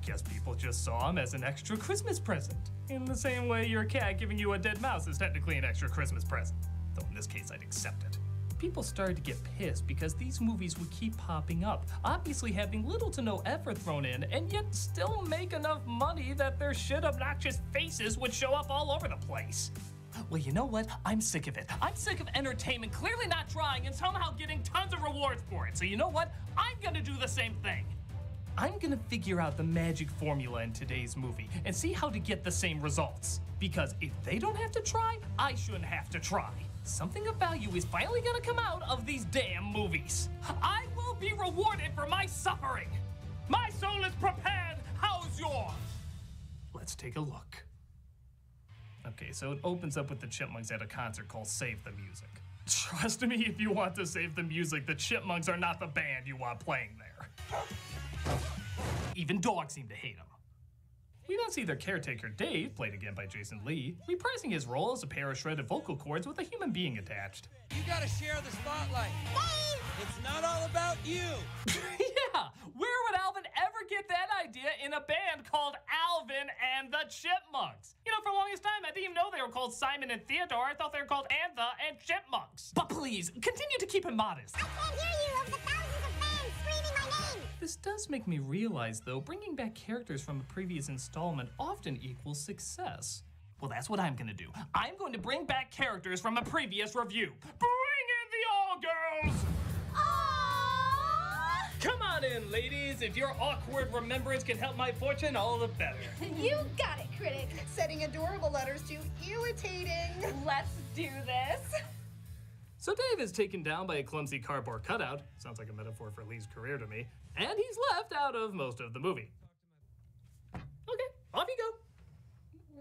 Guess people just saw him as an extra Christmas present. In the same way your cat giving you a dead mouse is technically an extra Christmas present. Though in this case, I'd accept it. People started to get pissed because these movies would keep popping up, obviously having little to no effort thrown in, and yet still make enough money that their shit obnoxious faces would show up all over the place. Well, you know what? I'm sick of it. I'm sick of entertainment clearly not trying and somehow getting tons of rewards for it. So you know what? I'm gonna do the same thing. I'm gonna figure out the magic formula in today's movie and see how to get the same results. Because if they don't have to try, I shouldn't have to try. Something of value is finally gonna come out of these damn movies. I will be rewarded for my suffering. My soul is prepared. How's yours? Let's take a look. Okay, so it opens up with the Chipmunks at a concert called Save the Music. Trust me, if you want to save the music, the Chipmunks are not the band you want playing there. Even dogs seem to hate them. We then see their caretaker, Dave, played again by Jason Lee, reprising his role as a pair of shredded vocal cords with a human being attached. You gotta share the spotlight. Dave! It's not all about you. Yeah, where would Alvin ever get that idea in a band called Alvin and the Chipmunks? You know, for the longest time, I didn't even know they were called Simon and Theodore. I thought they were called Antha and Chipmunks. But please, continue to keep him modest. I can't hear you over the thousands of fans screaming my name! This does make me realize, though, bringing back characters from a previous installment often equals success. Well, that's what I'm gonna do. I'm going to bring back characters from a previous review. Bring in the all-girls! Come on in, ladies. If your awkward remembrance can help my fortune, all the better. You got it, critic. Setting adorable letters to irritating. Let's do this. So Dave is taken down by a clumsy cardboard cutout. Sounds like a metaphor for Lee's career to me. And he's left out of most of the movie. Okay, off you go.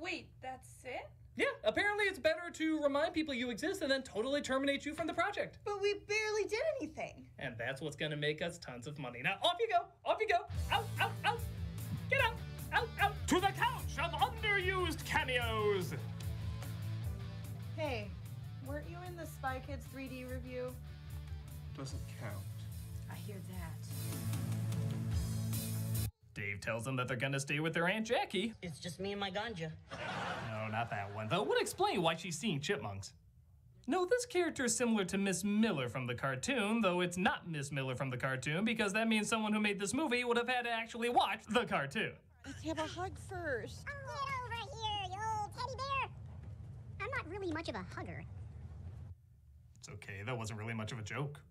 Wait, that's it? Yeah, apparently it's better to remind people you exist and then totally terminate you from the project. But we barely did anything. And that's what's gonna make us tons of money. Now, off you go, off you go. Out, out, out. Get out, out, out. To the couch of underused cameos. Hey, weren't you in the Spy Kids 3D review? Doesn't count. I hear that. Dave tells them that they're gonna stay with their Aunt Jackie. It's just me and my ganja. No, not that one, though. Would explain why she's seeing chipmunks. No, this character is similar to Miss Miller from the cartoon, though it's not Miss Miller from the cartoon because that means someone who made this movie would have had to actually watch the cartoon. Let's have a hug first. Get over here, you old teddy bear! I'm not really much of a hugger. It's okay, that wasn't really much of a joke.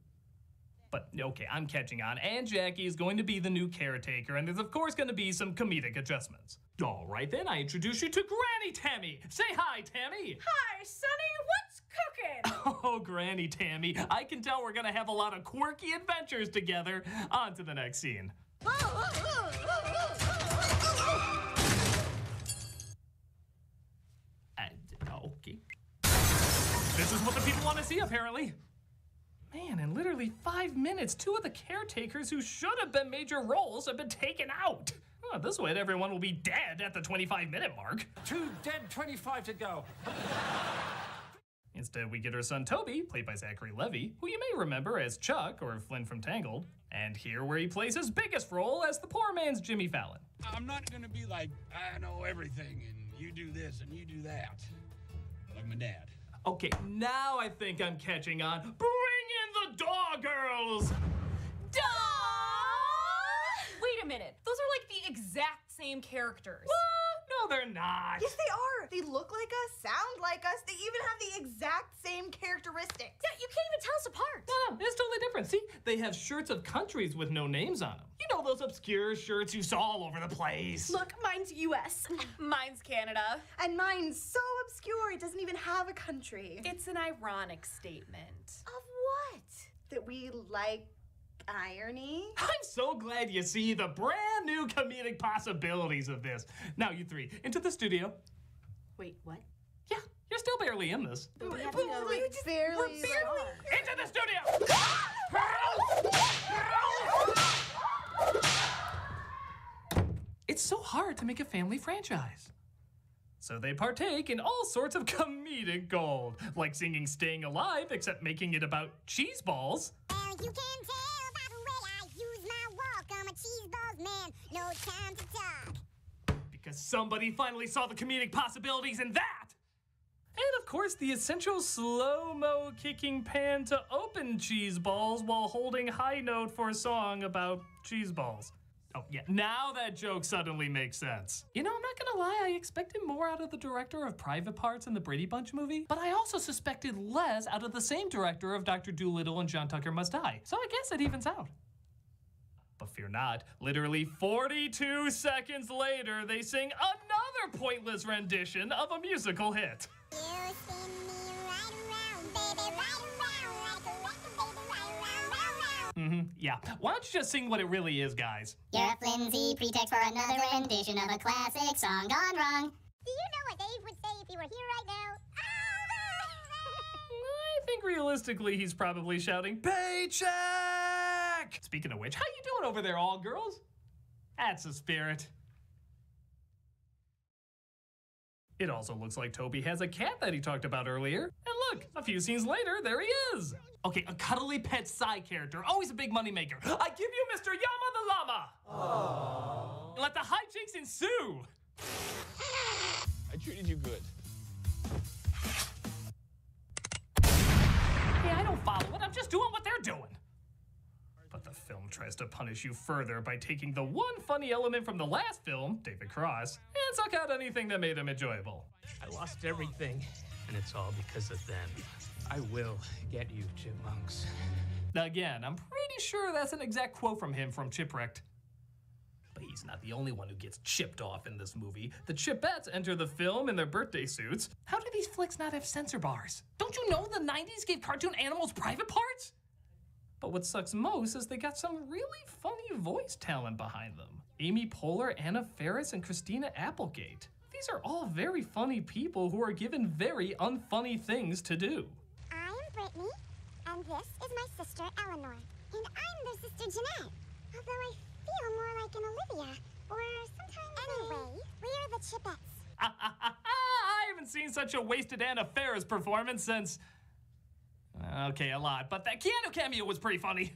But, okay, I'm catching on. Aunt Jackie is going to be the new caretaker, and there's of course going to be some comedic adjustments. All right then, I introduce you to Granny Tammy. Say hi, Tammy. Hi, Sonny, what's cooking? Oh, Granny Tammy, I can tell we're going to have a lot of quirky adventures together. On to the next scene. Okay. This is what the people want to see, apparently. Man, in literally 5 minutes, 2 of the caretakers who should have been major roles have been taken out. Oh, this way everyone will be dead at the 25-minute mark. 2 dead, 25 to go. Instead, we get her son Toby, played by Zachary Levi, who you may remember as Chuck or Flynn from Tangled, and here where he plays his biggest role as the poor man's Jimmy Fallon. I'm not gonna be like, I know everything and you do this and you do that. Like my dad. Okay, now I think I'm catching on. Bring in the Dog Girls! Duh! Wait a minute. Those are like the exact same characters. No, they're not. Yes, they are. They look like us, sound like us. They even have the exact same characteristics. Yeah, you can't even tell us apart. No, it's totally different. See, they have shirts of countries with no names on them. You know those obscure shirts you saw all over the place. Look, mine's US. Mine's Canada. And mine's so obscure, it doesn't even have a country. It's an ironic statement. Of what? That we like irony? I'm so glad you see the brand new comedic possibilities of this. Now, you three, into the studio. Wait, what? Yeah, you're still barely in this. But we have to go, like, barely. We're barely into the studio! It's so hard to make a family franchise. So they partake in all sorts of comedic gold, like singing Staying Alive, except making it about cheese balls. You can tell by the way I use my walk, I'm a cheese cheese balls, man. No time to talk. Because somebody finally saw the comedic possibilities in that! And of course, the essential slow-mo kicking pan to open cheese balls while holding high note for a song about cheese balls. Oh yeah, now that joke suddenly makes sense. You know, I'm not gonna lie, I expected more out of the director of Private Parts in the Brady Bunch movie, but I also suspected less out of the same director of Dr. Dolittle and John Tucker Must Die. So I guess it evens out. But fear not, literally 42 seconds later, they sing another pointless rendition of a musical hit. You spin me right around, baby, right around, like a record, baby, right around. Yeah. Why don't you just sing what it really is, guys? You're a flimsy pretext for another rendition of a classic song gone wrong. Do you know what Dave would say if he were here right now? I think realistically, he's probably shouting, "Paycheck!" Speaking of which, how you doing over there, all girls? That's the spirit. It also looks like Toby has a cat that he talked about earlier. And look, a few scenes later, there he is. Okay, a cuddly pet side character, always a big moneymaker. I give you Mr. Yama the Llama. Aww. Let the hijinks ensue. I treated you good. Hey, I don't follow it. I'm just doing what they're doing. But the film tries to punish you further by taking the one funny element from the last film, David Cross, and suck out anything that made him enjoyable. I lost everything, and it's all because of them. I will get you, chipmunks. Again, I'm pretty sure that's an exact quote from him from Chipwrecked. But he's not the only one who gets chipped off in this movie. The Chipettes enter the film in their birthday suits. How do these flicks not have censor bars? Don't you know the 90s gave cartoon animals private parts? But what sucks most is they got some really funny voice talent behind them. Amy Poehler, Anna Faris, and Christina Applegate. These are all very funny people who are given very unfunny things to do. I'm Brittany, and this is my sister Eleanor. And I'm their sister Jeanette. Although I feel more like an Olivia, or sometimes anyway, we're the Chipettes. I haven't seen such a wasted Anna Faris performance since... Okay, a lot, but that Keanu cameo was pretty funny.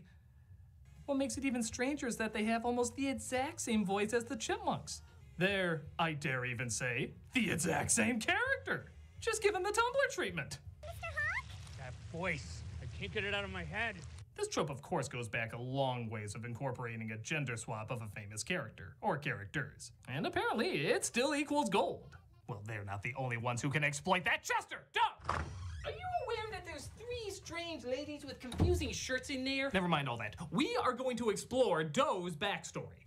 What makes it even stranger is that they have almost the exact same voice as the Chipmunks. They're, I dare even say, the exact same character. Just given the Tumblr treatment. Mr. Hawk? That voice, I can't get it out of my head. This trope, of course, goes back a long ways of incorporating a gender swap of a famous character, or characters. And apparently, it still equals gold. Well, they're not the only ones who can exploit that. Chester, duh! Are you aware that there's 3 strange ladies with confusing shirts in there? Never mind all that. We are going to explore Doe's backstory.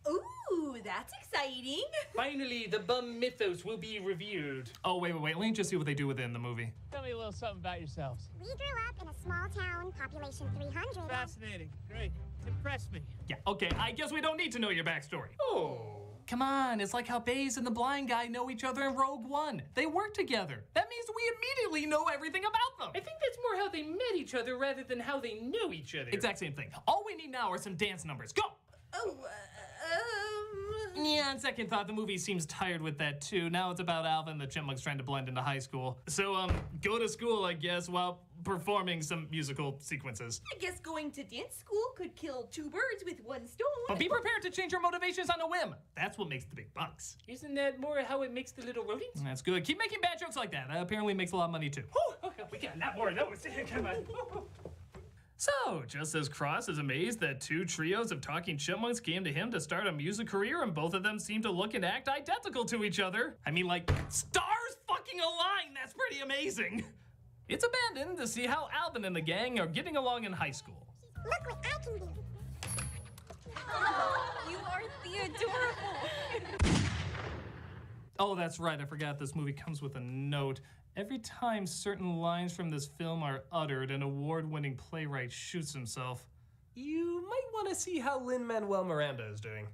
Ooh, that's exciting. Finally, the bum mythos will be revealed. Oh, wait. Let me just see what they do with it in the movie. Tell me a little something about yourselves. We grew up in a small town, population 300. Fascinating. Great. Impress me. Yeah, okay, I guess we don't need to know your backstory. Oh. Come on, it's like how Baze and the blind guy know each other in Rogue One. They work together. That means we immediately know everything about them. I think that's more how they met each other rather than how they knew each other. Exact same thing. All we need now are some dance numbers. Go! Yeah, on second thought, the movie seems tired with that too. Now it's about Alvin the Chipmunks trying to blend into high school. So, go to school, I guess, while performing some musical sequences. I guess going to dance school could kill 2 birds with 1 stone. But be prepared to change your motivations on a whim. That's what makes the big bucks. Isn't that more how it makes the little rodents? That's good. Keep making bad jokes like that. That apparently makes a lot of money too. Okay, we got a lot more of those. Come on. So, just as Cross is amazed that 2 trios of talking chipmunks came to him to start a music career and both of them seem to look and act identical to each other. I mean, like, stars fucking align! That's pretty amazing! It's abandoned to see how Alvin and the gang are getting along in high school. Look what I can do. You are the adorable. Oh, that's right, I forgot this movie comes with a note. Every time certain lines from this film are uttered, an award-winning playwright shoots himself. You might want to see how Lin-Manuel Miranda is doing.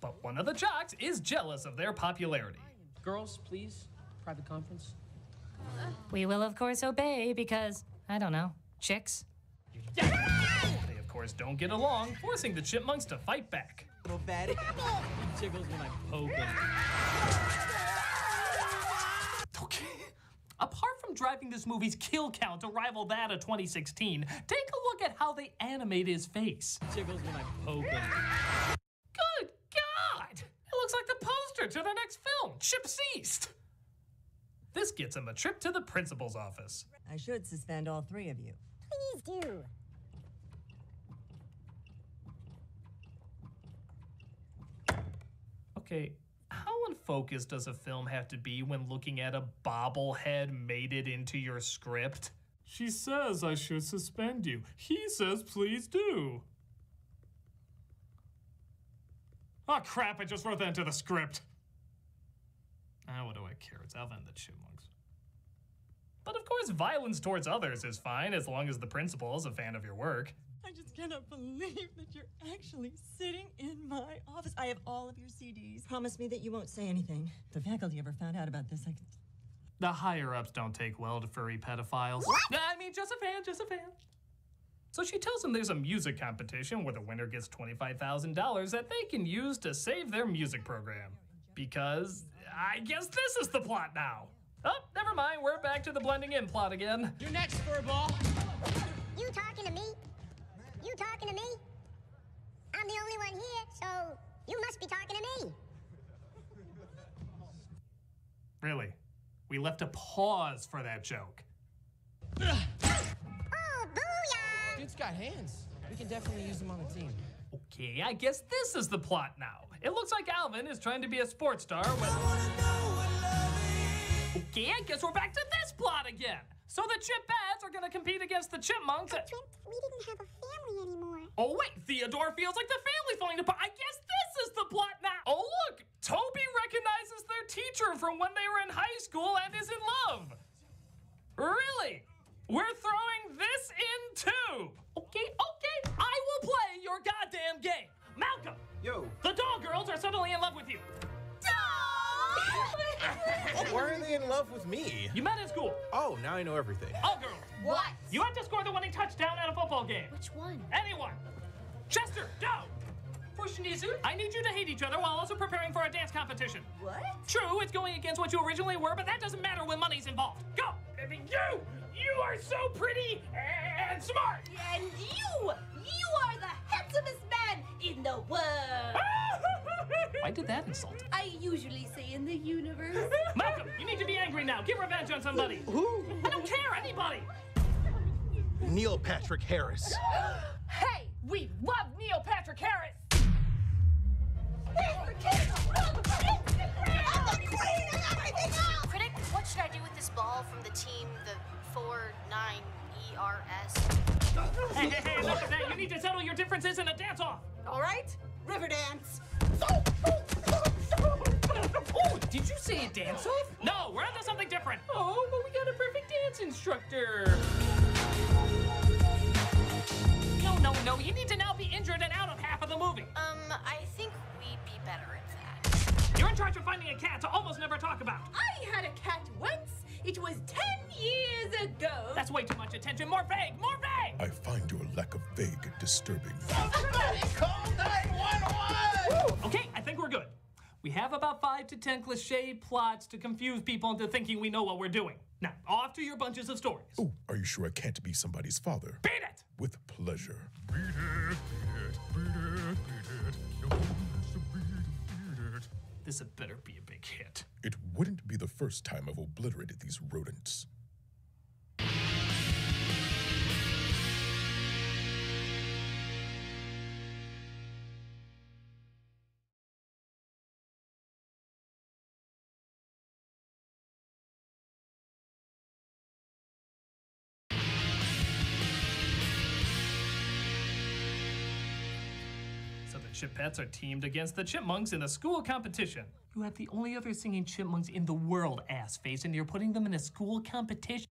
But one of the jocks is jealous of their popularity. Girls, please. Private conference. We will, of course, obey because, I don't know, chicks? They, of course, don't get along, forcing the chipmunks to fight back. Little fatty. He tickles when I poke him. Okay. Apart from driving this movie's kill count to rival that of 2016, take a look at how they animate his face. He tickles when I poke him. faster to the next film. Chip ceased. This gets him a trip to the principal's office. I should suspend all three of you. Please do. Okay, how unfocused does a film have to be when looking at a bobblehead mated into your script? She says I should suspend you. He says please do. Oh crap, I just wrote that into the script. Ah, what do I care? It's Alvin and the Chipmunks. But of course, violence towards others is fine as long as the principal is a fan of your work. I just cannot believe that you're actually sitting in my office. I have all of your CDs. Promise me that you won't say anything. If the faculty ever found out about this, I could... The higher-ups don't take well to furry pedophiles. Nah, I mean, just a fan. So she tells him there's a music competition where the winner gets $25,000 that they can use to save their music program. Because I guess this is the plot now. Oh, never mind, we're back to the blending in plot again. You're next, Furball. You talking to me? You talking to me? I'm the only one here, so you must be talking to me. Really? We left a pause for that joke. Oh, booyah! Dude's got hands. We can definitely use him on the team. Okay, I guess this is the plot now. It looks like Alvin is trying to be a sports star when... Okay, I guess we're back to this plot again. So the Chipettes are gonna compete against the Chipmunks. I dreamt we didn't have a family anymore. Oh wait, Theodore feels like the family's falling apart. I guess this is the plot now. Oh look, Toby recognizes their teacher from when they were in high school and is in love. Really? We're throwing this in too. Okay, I will play your goddamn game. Malcolm. Yo. The doll girls are suddenly in love with you. Why are they in love with me? You met in school. Oh, now I know everything. All girls. What? You have to score the winning touchdown at a football game. Which one? Anyone. Chester, go. For Shinizu, I need you to hate each other while also preparing for a dance competition. What? True, it's going against what you originally were, but that doesn't matter when money's involved. Go. I mean, you are so pretty and smart. And you are the handsomest man in the world. Why did that insult him? I usually say in the universe. Malcolm, you need to be angry now. Get revenge on somebody. Who? I don't care, anybody. Neil Patrick Harris. Hey, we love Neil Patrick Harris. Critic, what should I do with this ball from the team, the 49ERS? Hey, look at that. You need to settle your differences in a dance-off. All right, river dance. Oh, did you say a dance-off? No, we're onto something different. Oh, but we got a perfect dance instructor. No, you need to now be injured and out of half of the movie. I think we'd be better at that. You're in charge of finding a cat to almost never talk about. I had a cat once. It was 10 years ago. That's way too much attention. More vague, more vague. I find your lack of vague disturbing. Somebody call 911! Okay, I think we're good. We have about 5 to 10 cliche plots to confuse people into thinking we know what we're doing. Now, off to your bunches of stories. Oh, are you sure I can't be somebody's father? Beat it! With pleasure. This had better be a big hit. It wouldn't be the first time I've obliterated these rodents. So the Chipettes are teamed against the Chipmunks in a school competition. You have the only other singing chipmunks in the world, ass face, and you're putting them in a school competition.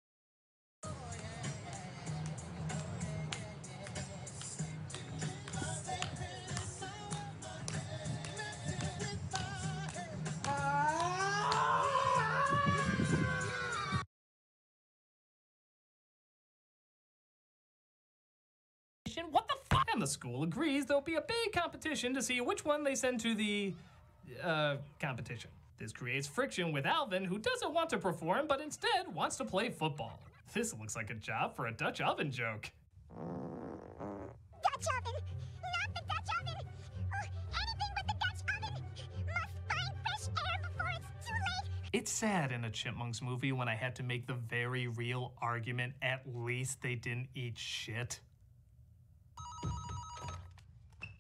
What the fuck? And the school agrees there'll be a big competition to see which one they send to the, competition. This creates friction with Alvin, who doesn't want to perform, but instead wants to play football. This looks like a job for a Dutch oven joke. Dutch oven! Not the Dutch oven! Oh, anything but the Dutch oven! Must find fresh It's sad in a Chipmunks movie when I had to make the very real argument, at least they didn't eat shit.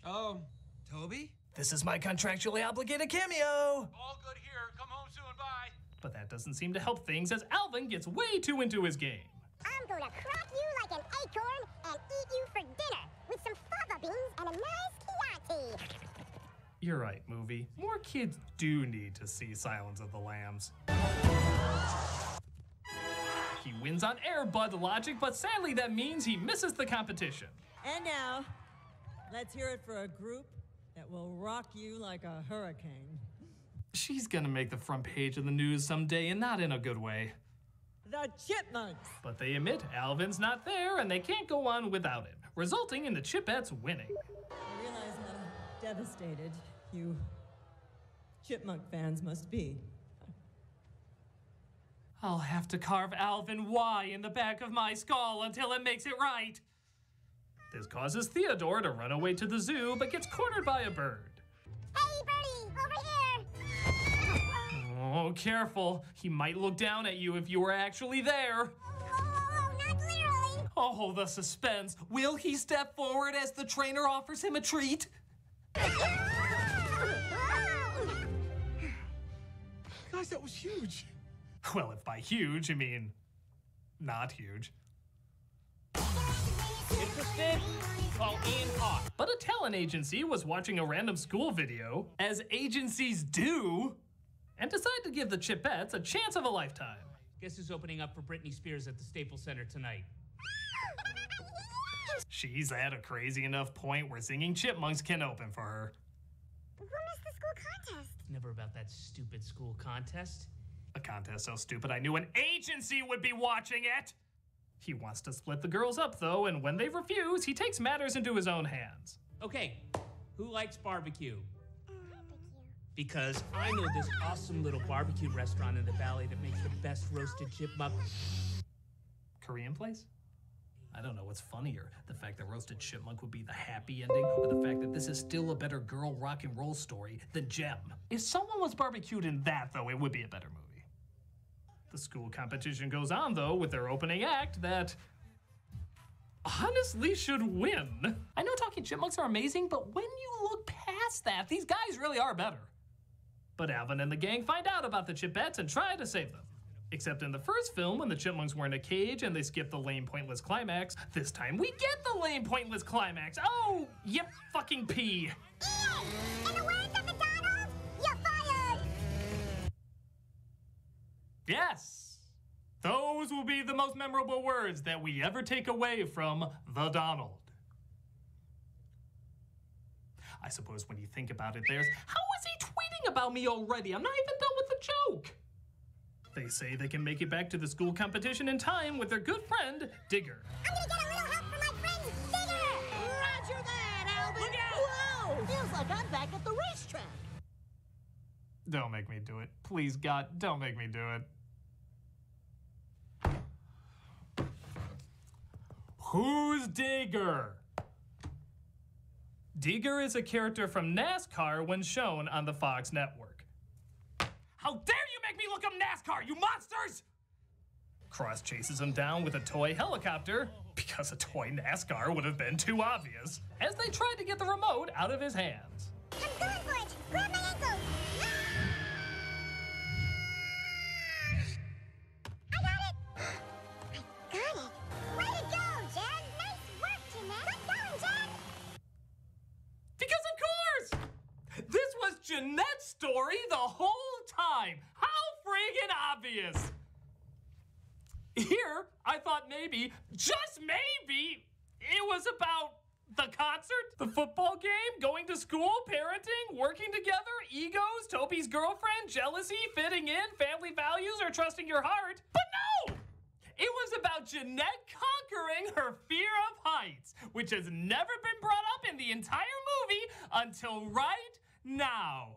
Oh, Toby? This is my contractually obligated cameo! All good here. Come home soon. Bye. But that doesn't seem to help things as Alvin gets way too into his game. I'm gonna crack you like an acorn and eat you for dinner with some fava beans and a nice Chianti. You're right, movie. More kids do need to see Silence of the Lambs. He wins on Air Bud logic, but sadly that means he misses the competition. And now, let's hear it for a group that will rock you like a hurricane. She's gonna make the front page of the news someday, and not in a good way. The Chipmunks! But they admit Alvin's not there, and they can't go on without him, resulting in the Chipettes winning. I realize how devastated you Chipmunk fans must be. I'll have to carve Alvin Y in the back of my skull until it makes it right. This causes Theodore to run away to the zoo, but gets cornered by a bird. Hey, birdie, over here! Oh, careful. He might look down at you if you were actually there. Oh, not literally. Oh, the suspense. Will he step forward as the trainer offers him a treat? Guys, that was huge. Well, if by huge, you mean not huge. Interested? Call Ian Hawk. But a talent agency was watching a random school video, as agencies do, and decided to give the Chipettes a chance of a lifetime. Guess who's opening up for Britney Spears at the Staples Center tonight? She's at a crazy enough point where singing Chipmunks can open for her. When is the school contest? Never about that stupid school contest. A contest so stupid I knew an agency would be watching it! He wants to split the girls up, though, and when they refuse, he takes matters into his own hands. Okay, who likes barbecue? Barbecue. Because I know this awesome little barbecue restaurant in the valley that makes the best roasted chipmunk. Korean place? I don't know what's funnier, the fact that Roasted Chipmunk would be the happy ending, or the fact that this is still a better girl rock and roll story than Gem. If someone was barbecued in that, though, it would be a better movie. The school competition goes on, though, with their opening act that honestly should win. I know Talking Chipmunks are amazing, but when you look past that, these guys really are better. But Alvin and the gang find out about the Chipettes and try to save them. Except in the first film, when the Chipmunks were in a cage and they skipped the lame, pointless climax, this time we get the lame, pointless climax. Oh, yep, fucking pee. Ian, in the words of McDonald's, you're fired! Yes, those will be the most memorable words that we ever take away from the Donald. I suppose when you think about it, how is he tweeting about me already? I'm not even done with the joke. They say they can make it back to the school competition in time with their good friend, Digger. I'm gonna get a little help from my friend, Digger! Roger that, Alvin! Look out! Whoa! Feels like I'm back at the racetrack. Don't make me do it. Please, God, don't make me do it. Who's Digger? Digger is a character from NASCAR when shown on the Fox network. How dare you make me look up NASCAR, you monsters! Cross chases him down with a toy helicopter, because a toy NASCAR would have been too obvious, as they tried to get the remote out of his hands. I'm going for it! Grab my ankles! I got it! I got it! Way to go, Jen! Nice work, Jeanette! Good going, Jen! Because of course! This was Jeanette's story the whole time! How friggin' obvious! Here, I thought maybe, just maybe, it was about the concert, the football game, going to school, parenting, working together, egos, Toby's girlfriend, jealousy, fitting in, family values, or trusting your heart. But no! It was about Jeanette conquering her fear of heights, which has never been brought up in the entire movie until right now.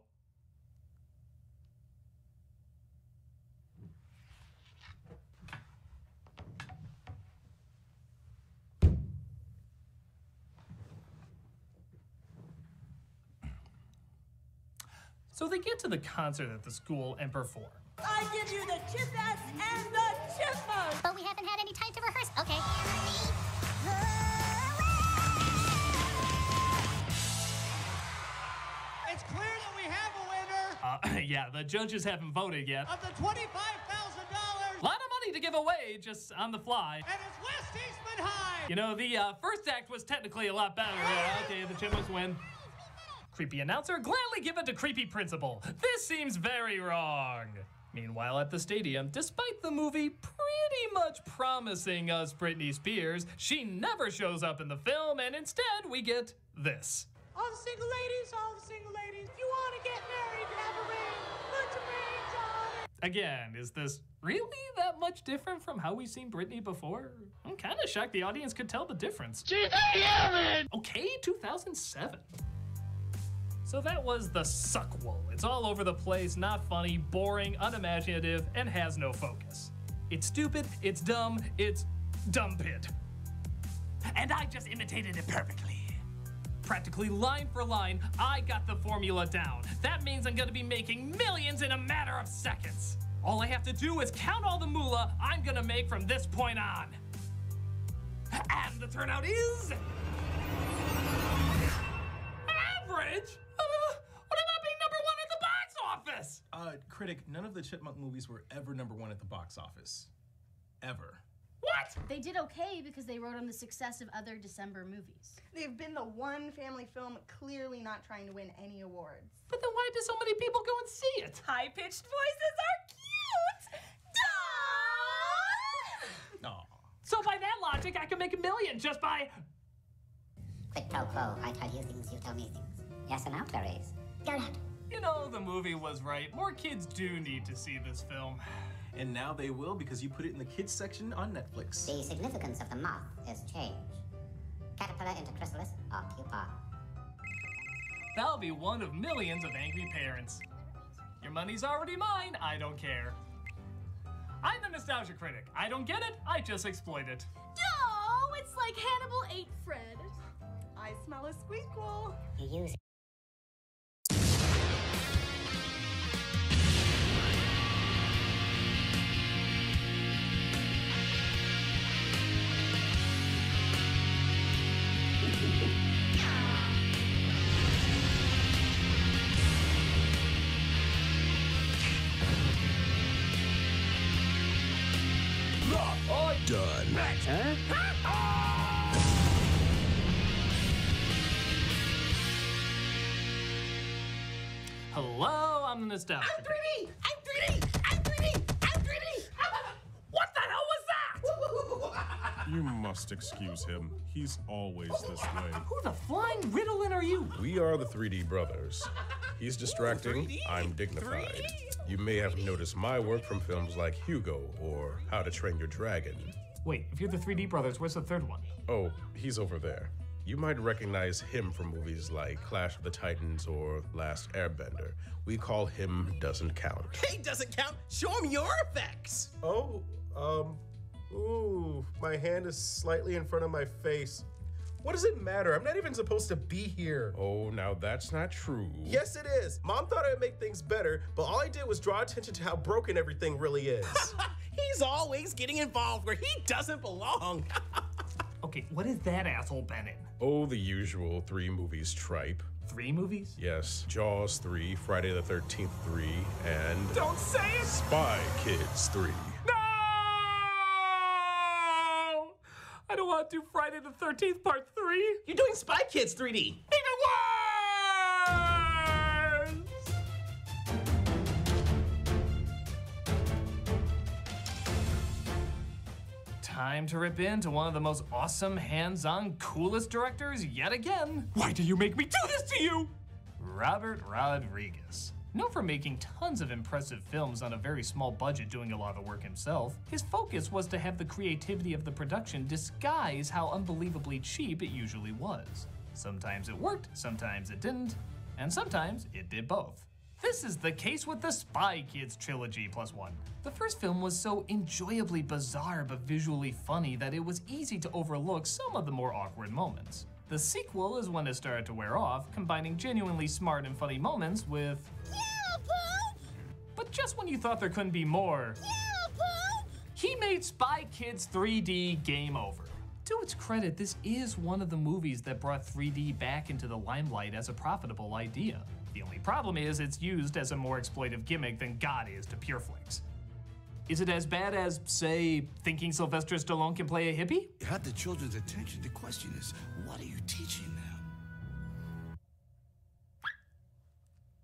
So they get to the concert at the school and perform. I bring you the Chipettes and the Chipmunks! But we haven't had any time to rehearse. Okay. It's clear that we have a winner Yeah, the judges haven't voted yet. of the $25,000. Lot of money to give away just on the fly. And it's West Eastman High. You know, the first act was technically a lot better. Okay, the Chipmunks win. Creepy announcer, gladly give it to creepy principal. This seems very wrong. Meanwhile, at the stadium, despite the movie pretty much promising us Britney Spears, she never shows up in the film, and instead we get this. All the single ladies, if you want to get married, have a ring. Put your rings on it. Again, is this really that much different from how we've seen Britney before? I'm kind of shocked the audience could tell the difference. Okay, 2007. So that was the Suckwool. It's all over the place, not funny, boring, unimaginative, and has no focus. It's stupid, it's dumb, it's dumb pit. And I just imitated it perfectly. Practically line for line, I got the formula down. That means I'm gonna be making millions in a matter of seconds. All I have to do is count all the moolah I'm gonna make from this point on. And the turnout is... average? What about being number one at the box office? Critic, none of the Chipmunk movies were ever #1 at the box office. Ever. What? They did okay because they rode on the success of other December movies. They've been the one family film clearly not trying to win any awards. But then why do so many people go and see it? High-pitched voices are cute! Duh! Aw. So by that logic, I can make $1 million just by... Quid pro quo. I tell you things, you tell me things. Yes or no, Clarice? Go ahead. You know, the movie was right. More kids do need to see this film. And now they will because you put it in the kids section on Netflix. The significance of the moth is changed. Caterpillar into chrysalis or pupa. That'll be one of millions of angry parents. Your money's already mine, I don't care. I'm the nostalgia critic. I don't get it, I just exploit it. No, it's like Hannibal ate Fred. I smell a squeakquel. You use Done. Hello, I'm the nostalgia critic. I'm 3D! What the hell was that? You must excuse him. He's always this way. Who the flying Ritalin are you? We are the 3D brothers. He's distracting, 3D? I'm dignified. You may have noticed my work from films like Hugo or How to Train Your Dragon. Wait, if you're the 3D brothers, where's the third one? Oh, he's over there. You might recognize him from movies like Clash of the Titans or Last Airbender. We call him Doesn't Count. Hey, doesn't count. Show him your effects. Oh, ooh, my hand is slightly in front of my face. What does it matter? I'm not even supposed to be here. Oh, now that's not true. Yes, it is. Mom thought I'd make things better, but all I did was draw attention to how broken everything really is. He's always getting involved where he doesn't belong. Okay, what has that asshole been in? Oh, the usual 3 movies tripe. 3 movies? Yes, Jaws 3, Friday the 13th 3, and... Don't say it! Spy Kids 3. No! I don't want to do Friday the 13th Part 3. You're doing Spy Kids 3D. Even worse! Time to rip into one of the most awesome, hands-on, coolest directors yet again. Why do you make me do this to you? Robert Rodriguez. Known for making tons of impressive films on a very small budget doing a lot of work himself, his focus was to have the creativity of the production disguise how unbelievably cheap it usually was. Sometimes it worked, sometimes it didn't, and sometimes it did both. This is the case with the Spy Kids trilogy +1. The first film was so enjoyably bizarre but visually funny that it was easy to overlook some of the more awkward moments. The sequel is when it started to wear off, combining genuinely smart and funny moments with But just when you thought there couldn't be more, he made Spy Kids 3D Game Over. To its credit, this is one of the movies that brought 3D back into the limelight as a profitable idea. The only problem is it's used as a more exploitive gimmick than God is to PureFlix. Is it as bad as, say, thinking Sylvester Stallone can play a hippie? You had the children's attention. The question is, what are you teaching them?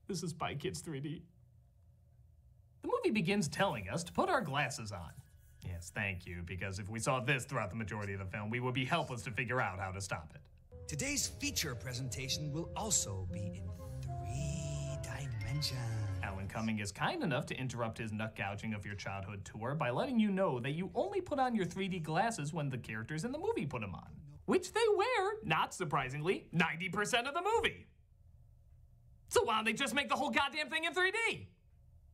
This is Spy Kids 3D. The movie begins telling us to put our glasses on. Yes, thank you, because if we saw this throughout the majority of the film, we would be helpless to figure out how to stop it. Today's feature presentation will also be in 3 dimensions. Alan Cumming is kind enough to interrupt his nut gouging of your childhood tour by letting you know that you only put on your 3D glasses when the characters in the movie put them on. Which they wear, not surprisingly, 90% of the movie. So why don't they just make the whole goddamn thing in 3D?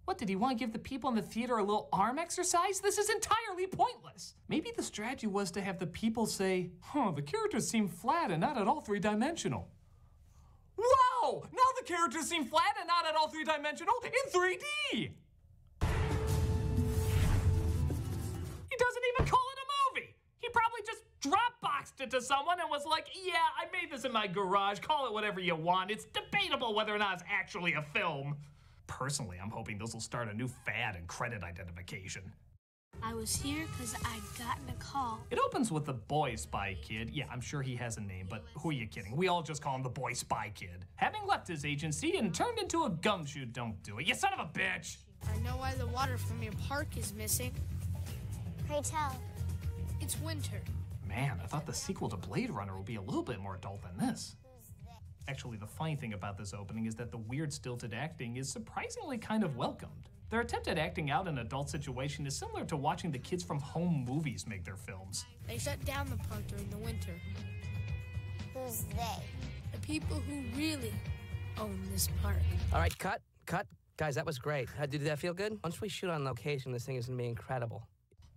What, did he want to give the people in the theater a little arm exercise? This is entirely pointless. Maybe the strategy was to have the people say, the characters seem flat and not at all three-dimensional. Wow! Now the characters seem flat and not at all three-dimensional in 3D! He doesn't even call it a movie! He probably just Dropboxed it to someone and was like, yeah, I made this in my garage, call it whatever you want. It's debatable whether or not it's actually a film. Personally, I'm hoping this will start a new fad in credit identification. I was here because I'd gotten a call. It opens with the boy spy kid. Yeah, I'm sure he has a name, but who are you kidding? We all just call him the boy spy kid. Having left his agency and turned into a gumshoe, don't do it, you son of a bitch! I know why the water from your park is missing. Pray tell. It's winter. Man, I thought the sequel to Blade Runner would be a little bit more adult than this. Actually, the funny thing about this opening is that the weird stilted acting is surprisingly kind of welcomed. Their attempt at acting out an adult situation is similar to watching the kids from Home Movies make their films. They shut down the park during the winter. Who's they? The people who really own this park. All right, cut. Guys, that was great. Did that feel good? Once we shoot on location, this thing is gonna be incredible.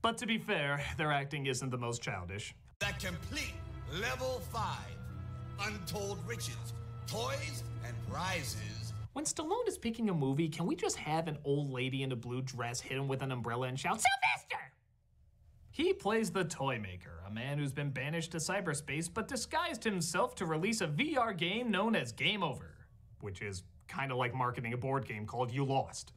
But to be fair, their acting isn't the most childish. That complete level 5, untold riches, toys, and prizes. When Stallone is picking a movie, can we just have an old lady in a blue dress hit him with an umbrella and shout, Sylvester! He plays the Toy Maker, a man who's been banished to cyberspace but disguised himself to release a VR game known as Game Over, which is kind of like marketing a board game called You Lost.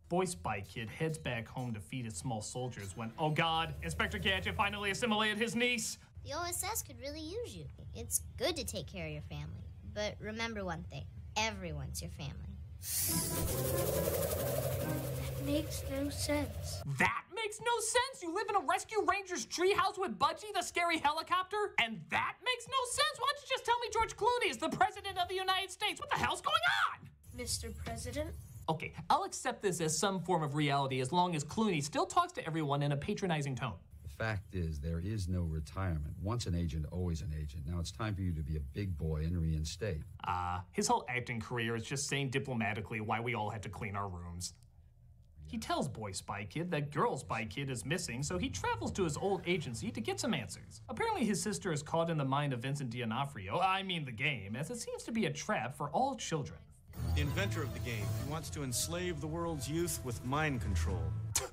Boy Spy Kid heads back home to feed his small soldiers when, oh god, Inspector Gadget finally assimilated his niece. The OSS could really use you. It's good to take care of your family. But remember one thing, everyone's your family. That makes no sense. That makes no sense? You live in a Rescue Rangers treehouse with Budgie, the scary helicopter? And that makes no sense? Why don't you just tell me George Clooney is the President of the United States? What the hell's going on? Mr. President? Okay, I'll accept this as some form of reality as long as Clooney still talks to everyone in a patronizing tone. The fact is, there is no retirement. Once an agent, always an agent. Now it's time for you to be a big boy and reinstate. His whole acting career is just saying diplomatically why we all had to clean our rooms. He tells Boy Spy Kid that Girl Spy Kid is missing, so he travels to his old agency to get some answers. Apparently his sister is caught in the mind of Vincent D'Onofrio, I mean the game, as it seems to be a trap for all children. The inventor of the game, he wants to enslave the world's youth with mind control.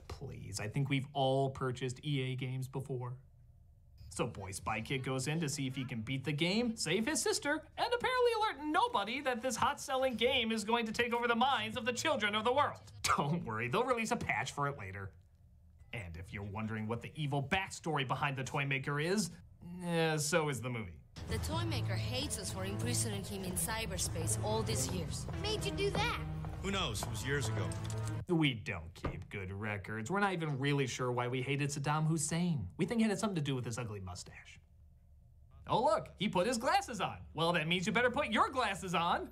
Please, I think we've all purchased EA games before. So Boy Spy Kid goes in to see if he can beat the game, save his sister, and apparently alert nobody that this hot-selling game is going to take over the minds of the children of the world. Don't worry, they'll release a patch for it later. And if you're wondering what the evil backstory behind the Toy Maker is, so is the movie. The Toy Maker hates us for imprisoning him in cyberspace all these years. What made you do that? Who knows? It was years ago. We don't keep good records. We're not even really sure why we hated Saddam Hussein. We think it had something to do with his ugly mustache. Oh look, he put his glasses on. Well, that means you better put your glasses on.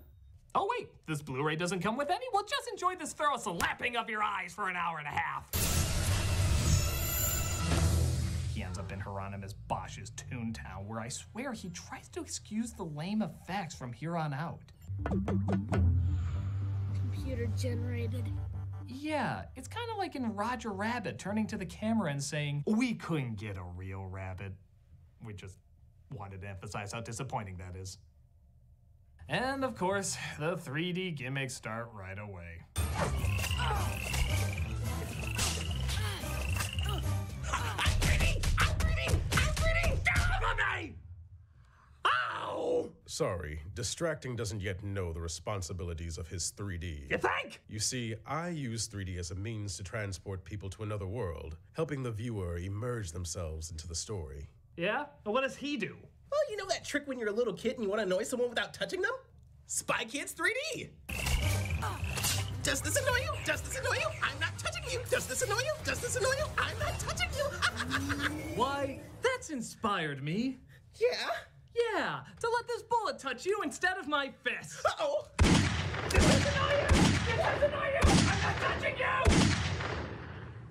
Oh wait, this Blu-ray doesn't come with any? Well, just enjoy this thorough slapping of your eyes for an hour and a half. He ends up in Hieronymus Bosch's Toontown, where I swear he tries to excuse the lame effects from here on out. Computer generated. Yeah, it's kind of like in Roger Rabbit turning to the camera and saying, we couldn't get a real rabbit. We just wanted to emphasize how disappointing that is. And of course, the 3D gimmicks start right away. Sorry, distracting doesn't yet know the responsibilities of his 3D. You think? You see, I use 3D as a means to transport people to another world, helping the viewer immerse themselves into the story. Yeah? And what does he do? Well, you know that trick when you're a little kid and you want to annoy someone without touching them? Spy Kids 3D! Does this annoy you? Does this annoy you? I'm not touching you! Does this annoy you? Does this annoy you? I'm not touching you! Why, that's inspired me. Yeah? Yeah, to let this bullet touch you instead of my fist. Uh-oh! Does this annoy you? Does this annoy you? I'm not touching you!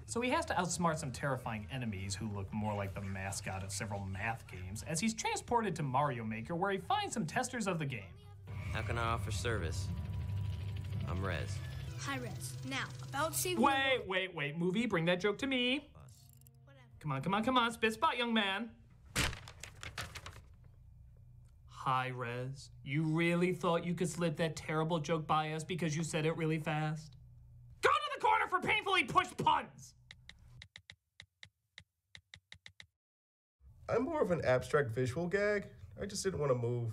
So he has to outsmart some terrifying enemies who look more like the mascot of several math games as he's transported to Mario Maker where he finds some testers of the game. How can I offer service? I'm Rez. Hi, Rez. Now, about saving Wait, movie, bring that joke to me. Come on, spit spot, young man. Hi, Rez. You really thought you could slip that terrible joke by us because you said it really fast? Go to the corner for painfully pushed puns! I'm more of an abstract visual gag. I just didn't want to move.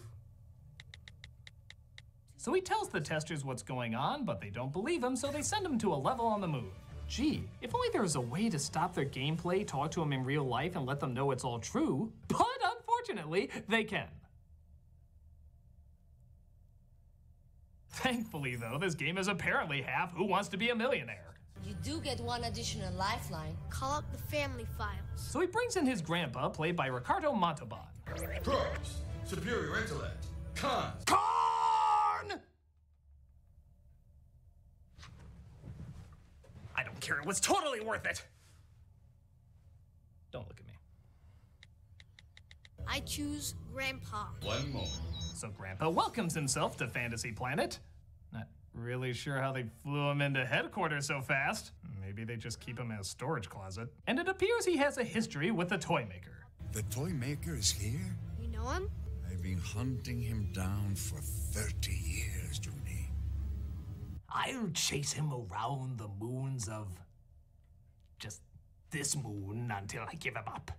So he tells the testers what's going on, but they don't believe him, so they send him to a level on the moon. Gee, if only there was a way to stop their gameplay, talk to them in real life, and let them know it's all true. But unfortunately, they can. Thankfully, though, this game is apparently half Who Wants to Be a Millionaire. You do get one additional lifeline. Call up the family files. So he brings in his grandpa, played by Ricardo Montalban. Pros, superior intellect. Cons. Karn! I don't care, it was totally worth it! Don't look at me. I choose Grandpa. One moment. So Grandpa welcomes himself to Fantasy Planet. Not really sure how they flew him into headquarters so fast. Maybe they just keep him in a storage closet. And it appears he has a history with the toy maker. The toy maker is here? You know him? I've been hunting him down for 30 years, Junie. I'll chase him around the moons of just this moon until I give him up.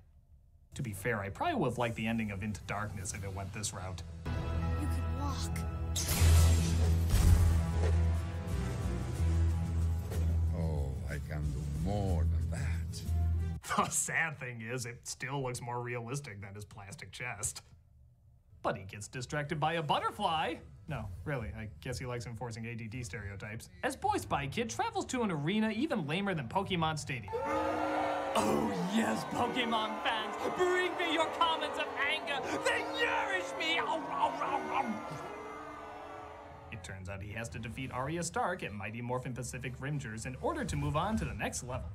To be fair, I probably would have liked the ending of Into Darkness if it went this route. You can walk. Oh, I can do more than that. The sad thing is, it still looks more realistic than his plastic chest. But he gets distracted by a butterfly. No, really, I guess he likes enforcing ADD stereotypes. As Boy Spy Kid travels to an arena even lamer than Pokemon Stadium. Oh yes, Pokemon fans, bring me your comments of anger. They nourish me. It turns out he has to defeat Arya Stark at Mighty Morphin Pacific Rimgers in order to move on to the next level.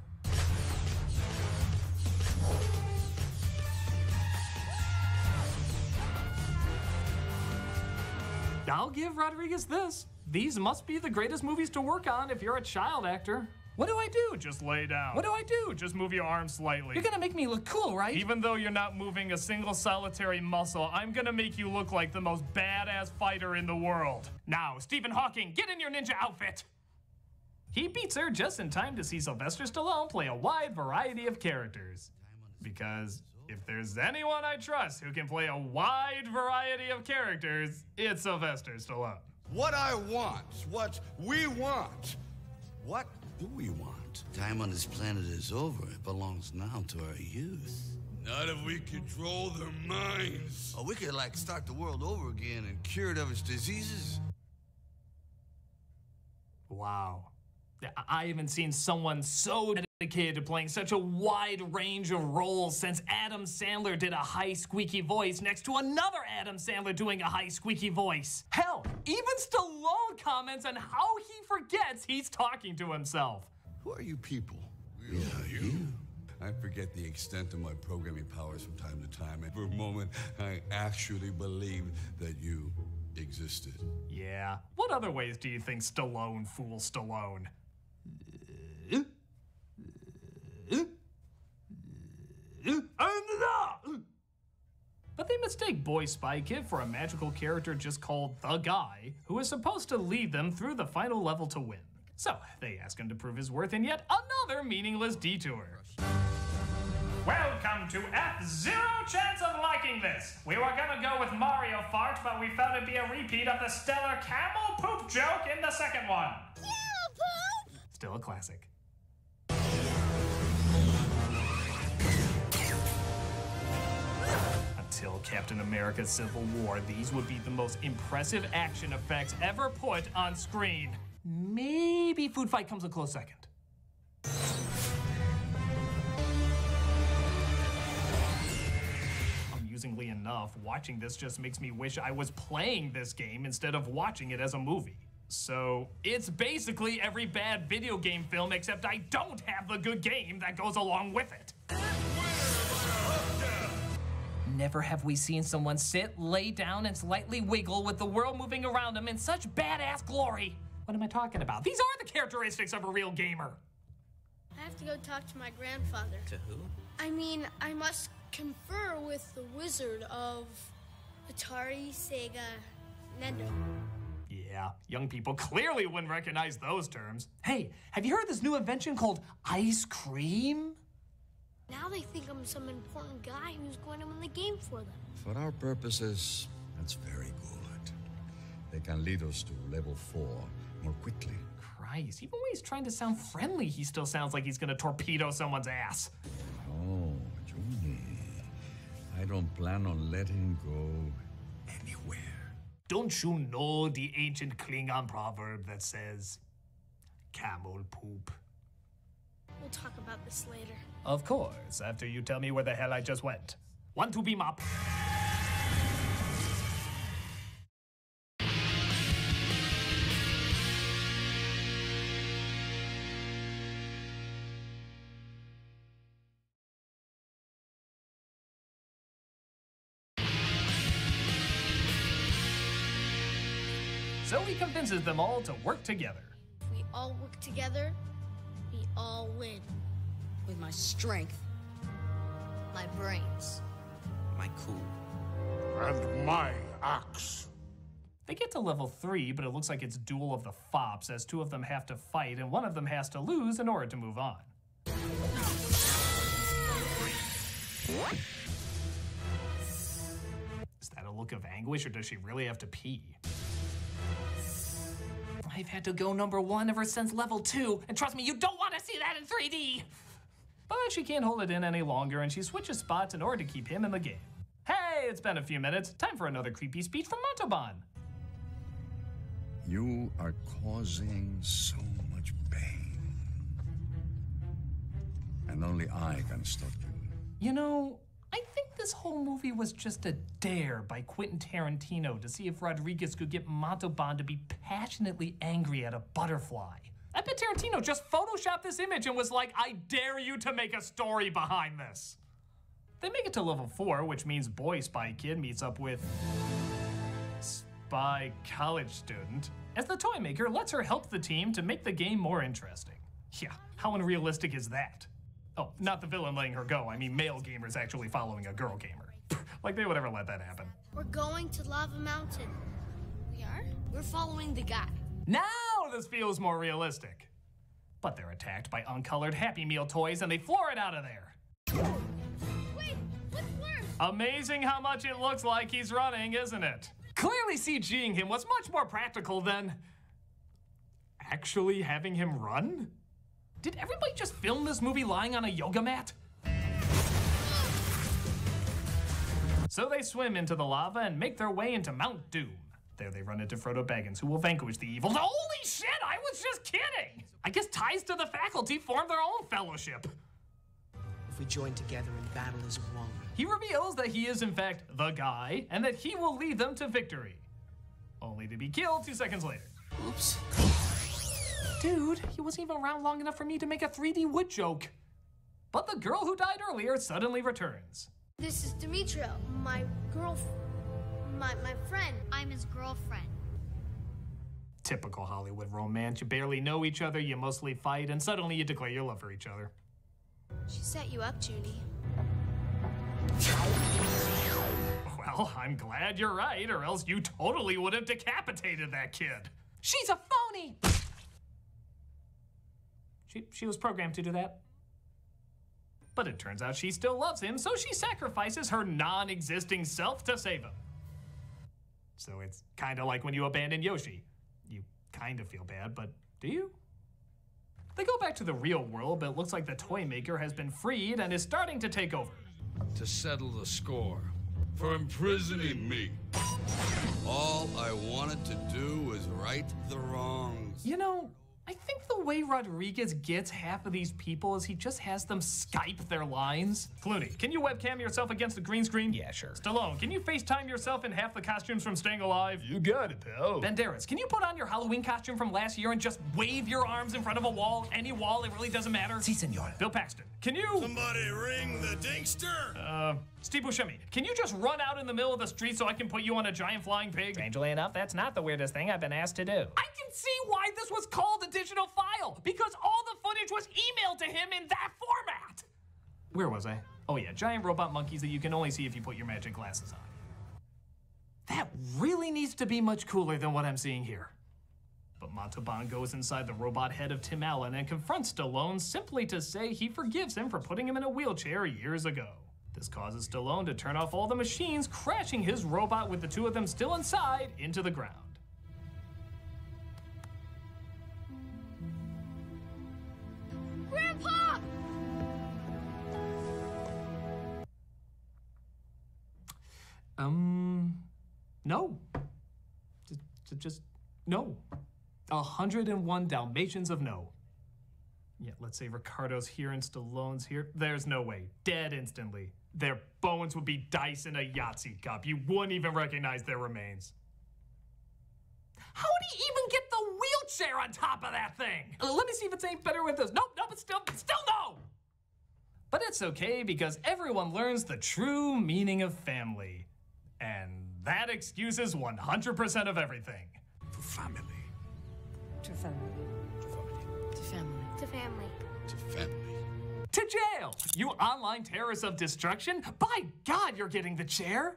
I'll give Rodriguez this. These must be the greatest movies to work on if you're a child actor. What do I do? Just lay down. What do I do? Just move your arms slightly. You're gonna make me look cool, right? Even though you're not moving a single solitary muscle, I'm gonna make you look like the most badass fighter in the world. Now, Stephen Hawking, get in your ninja outfit. He beats her just in time to see Sylvester Stallone play a wide variety of characters. Because if there's anyone I trust who can play a wide variety of characters, it's Sylvester Stallone. What I want, what we want. What do we want? Time on this planet is over. It belongs now to our youth. Not if we control their minds. Oh, we could, like, start the world over again and cure it of its diseases. Wow. I haven't seen someone so dedicated to playing such a wide range of roles since Adam Sandler did a high squeaky voice next to another Adam Sandler doing a high squeaky voice. Hell, even Stallone comments on how he forgets he's talking to himself. Who are you people? Yeah, you. I forget the extent of my programming powers from time to time, and for a moment, I actually believed that you existed. Yeah. What other ways do you think Stallone fools Stallone? But they mistake Boy Spy Kid for a magical character just called The Guy, who is supposed to lead them through the final level to win. So they ask him to prove his worth in yet another meaningless detour. Welcome to F-Zero Chance of Liking This. We were gonna go with Mario Fart but we found it be a repeat of the stellar camel poop joke in the second one. Still a classic. Until Captain America Civil War, these would be the most impressive action effects ever put on screen. Maybe Food Fight comes a close second. Amusingly enough, watching this just makes me wish I was playing this game instead of watching it as a movie. So, it's basically every bad video game film, except I don't have the good game that goes along with it. Never have we seen someone sit, lay down, and slightly wiggle with the world moving around them in such badass glory. What am I talking about? These are the characteristics of a real gamer. I have to go talk to my grandfather. To who? I mean, I must confer with the wizard of Atari, Sega, Nintendo. Yeah, young people clearly wouldn't recognize those terms. Hey, have you heard of this new invention called ice cream? Now they think I'm some important guy who's going to win the game for them. For our purposes, that's very good. They can lead us to level 4 more quickly. Christ, even when he's trying to sound friendly, he still sounds like he's gonna torpedo someone's ass. Oh, Juni, I don't plan on letting go anywhere. Don't you know the ancient Klingon proverb that says, camel poop? We'll talk about this later. Of course, after you tell me where the hell I just went. Want to beam up? So he convinces them all to work together. If we all work together, we all win. With my strength, my brains, my cool, and my axe. They get to level 3, but it looks like it's Duel of the Fops, as 2 of them have to fight and 1 of them has to lose in order to move on. Is that a look of anguish, or does she really have to pee? I've had to go number 1 ever since level 2, and trust me, you don't want to see that in 3D! But she can't hold it in any longer, and she switches spots in order to keep him in the game. Hey, it's been a few minutes. Time for another creepy speech from Montalban. You are causing so much pain. And only I can stop you. You know, I think this whole movie was just a dare by Quentin Tarantino to see if Rodriguez could get Montalban to be passionately angry at a butterfly. I bet Tarantino just photoshopped this image and was like, I dare you to make a story behind this. They make it to level 4, which means boy Spy Kid meets up with Spy college student, as the toy maker lets her help the team to make the game more interesting. Yeah, how unrealistic is that? Oh, not the villain letting her go. I mean male gamers actually following a girl gamer. Like they would ever let that happen. We're going to Lava Mountain. We are? We're following the guy. Now this feels more realistic. But they're attacked by uncolored Happy Meal toys and they floor it out of there. Wait, what's worse? Amazing how much it looks like he's running, isn't it? Clearly CGing him was much more practical than actually having him run? Did everybody just film this movie lying on a yoga mat? So they swim into the lava and make their way into Mount Doom. There they run into Frodo Baggins, who will vanquish the evil. Holy shit, I was just kidding! I guess ties to the faculty form their own fellowship. If we join together in battle as one. He reveals that he is in fact the guy, and that he will lead them to victory. Only to be killed 2 seconds later. Oops. Dude, he wasn't even around long enough for me to make a 3D wood joke. But the girl who died earlier suddenly returns. This is Demetria, my girlfriend. My friend. I'm his girlfriend. Typical Hollywood romance. You barely know each other, you mostly fight, and suddenly you declare your love for each other. She set you up, Judy. Well, I'm glad you're right, or else you totally would have decapitated that kid. She's a phony! She was programmed to do that. But it turns out she still loves him, so she sacrifices her non-existing self to save him. So it's kind of like when you abandon Yoshi. You kind of feel bad, but do you? They go back to the real world, but it looks like the toy maker has been freed and is starting to take over. To settle the score for imprisoning me. All I wanted to do was right the wrongs. You know, I think the way Rodriguez gets half of these people is he just has them Skype their lines. Clooney, can you webcam yourself against the green screen? Yeah, sure. Stallone, can you FaceTime yourself in half the costumes from Staying Alive? You got it, pal. Banderas, can you put on your Halloween costume from last year and just wave your arms in front of a wall? Any wall, it really doesn't matter. Si, senor. Bill Paxton, can you... Somebody ring the Dinkster! Steve Buscemi, can you just run out in the middle of the street so I can put you on a giant flying pig? Strangely enough, that's not the weirdest thing I've been asked to do. I can see why this was called a digital file, because all the footage was emailed to him in that format. Where was I? Oh yeah, giant robot monkeys that you can only see if you put your magic glasses on. That really needs to be much cooler than what I'm seeing here. But Montalban goes inside the robot head of Tim Allen and confronts Stallone simply to say he forgives him for putting him in a wheelchair years ago. This causes Stallone to turn off all the machines, crashing his robot with the two of them still inside into the ground. Grandpa! No. Just no. 101 Dalmatians of no. Yeah, let's say Ricardo's here and Stallone's here. There's no way. Dead instantly. Their bones would be dice in a Yahtzee cup. You wouldn't even recognize their remains. How would he even get the wheelchair on top of that thing? Let me see if it's any better with this. Nope, it's still no! But it's okay because everyone learns the true meaning of family. And that excuses 100% of everything. To family. To family. To family. To family. To family. To jail! You online terrorists of destruction! By God, you're getting the chair!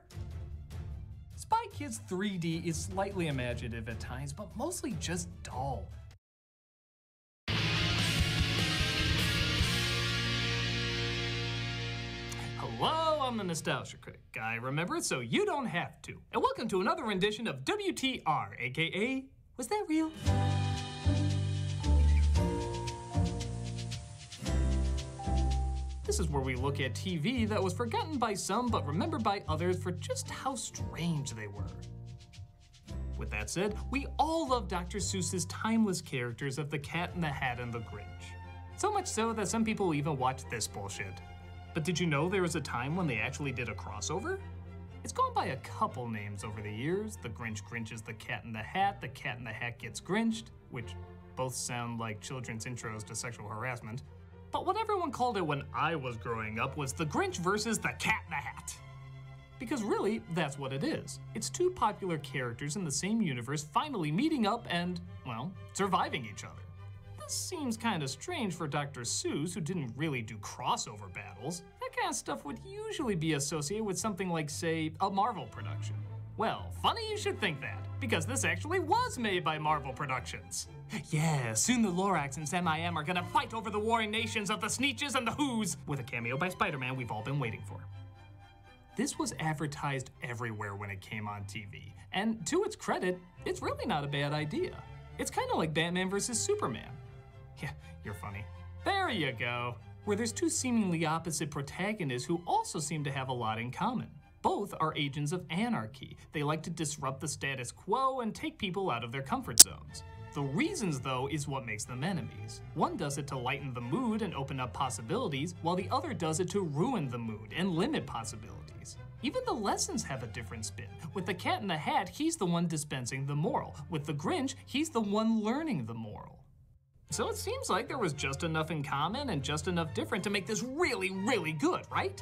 Spy Kids 3D is slightly imaginative at times, but mostly just dull. Hello, I'm the Nostalgia Critic. I remember it so you don't have to. And welcome to another rendition of WTR, aka, Was That Real? This is where we look at TV that was forgotten by some but remembered by others for just how strange they were. With that said, we all love Dr. Seuss's timeless characters of The Cat in the Hat and The Grinch. So much so that some people even watch this bullshit. But did you know there was a time when they actually did a crossover? It's gone by a couple names over the years. The Grinch Grinches The Cat in the Hat, The Cat in the Hat Gets Grinched, which both sound like children's intros to sexual harassment. But what everyone called it when I was growing up was The Grinch versus The Cat in the Hat. Because really, that's what it is. It's two popular characters in the same universe finally meeting up and, well, surviving each other. This seems kind of strange for Dr. Seuss, who didn't really do crossover battles. That kind of stuff would usually be associated with something like, say, a Marvel production. Well, funny you should think that, because this actually was made by Marvel Productions. Yeah, soon the Lorax and Sam I Am are gonna fight over the warring nations of the Sneetches and the Who's, with a cameo by Spider-Man we've all been waiting for. This was advertised everywhere when it came on TV, and to its credit, it's really not a bad idea. It's kind of like Batman vs. Superman. Yeah, you're funny. There you go. Where there's two seemingly opposite protagonists who also seem to have a lot in common. Both are agents of anarchy. They like to disrupt the status quo and take people out of their comfort zones. The reasons, though, is what makes them enemies. One does it to lighten the mood and open up possibilities, while the other does it to ruin the mood and limit possibilities. Even the lessons have a different spin. With the Cat in the Hat, he's the one dispensing the moral. With the Grinch, he's the one learning the moral. So it seems like there was just enough in common and just enough different to make this really, really good, right?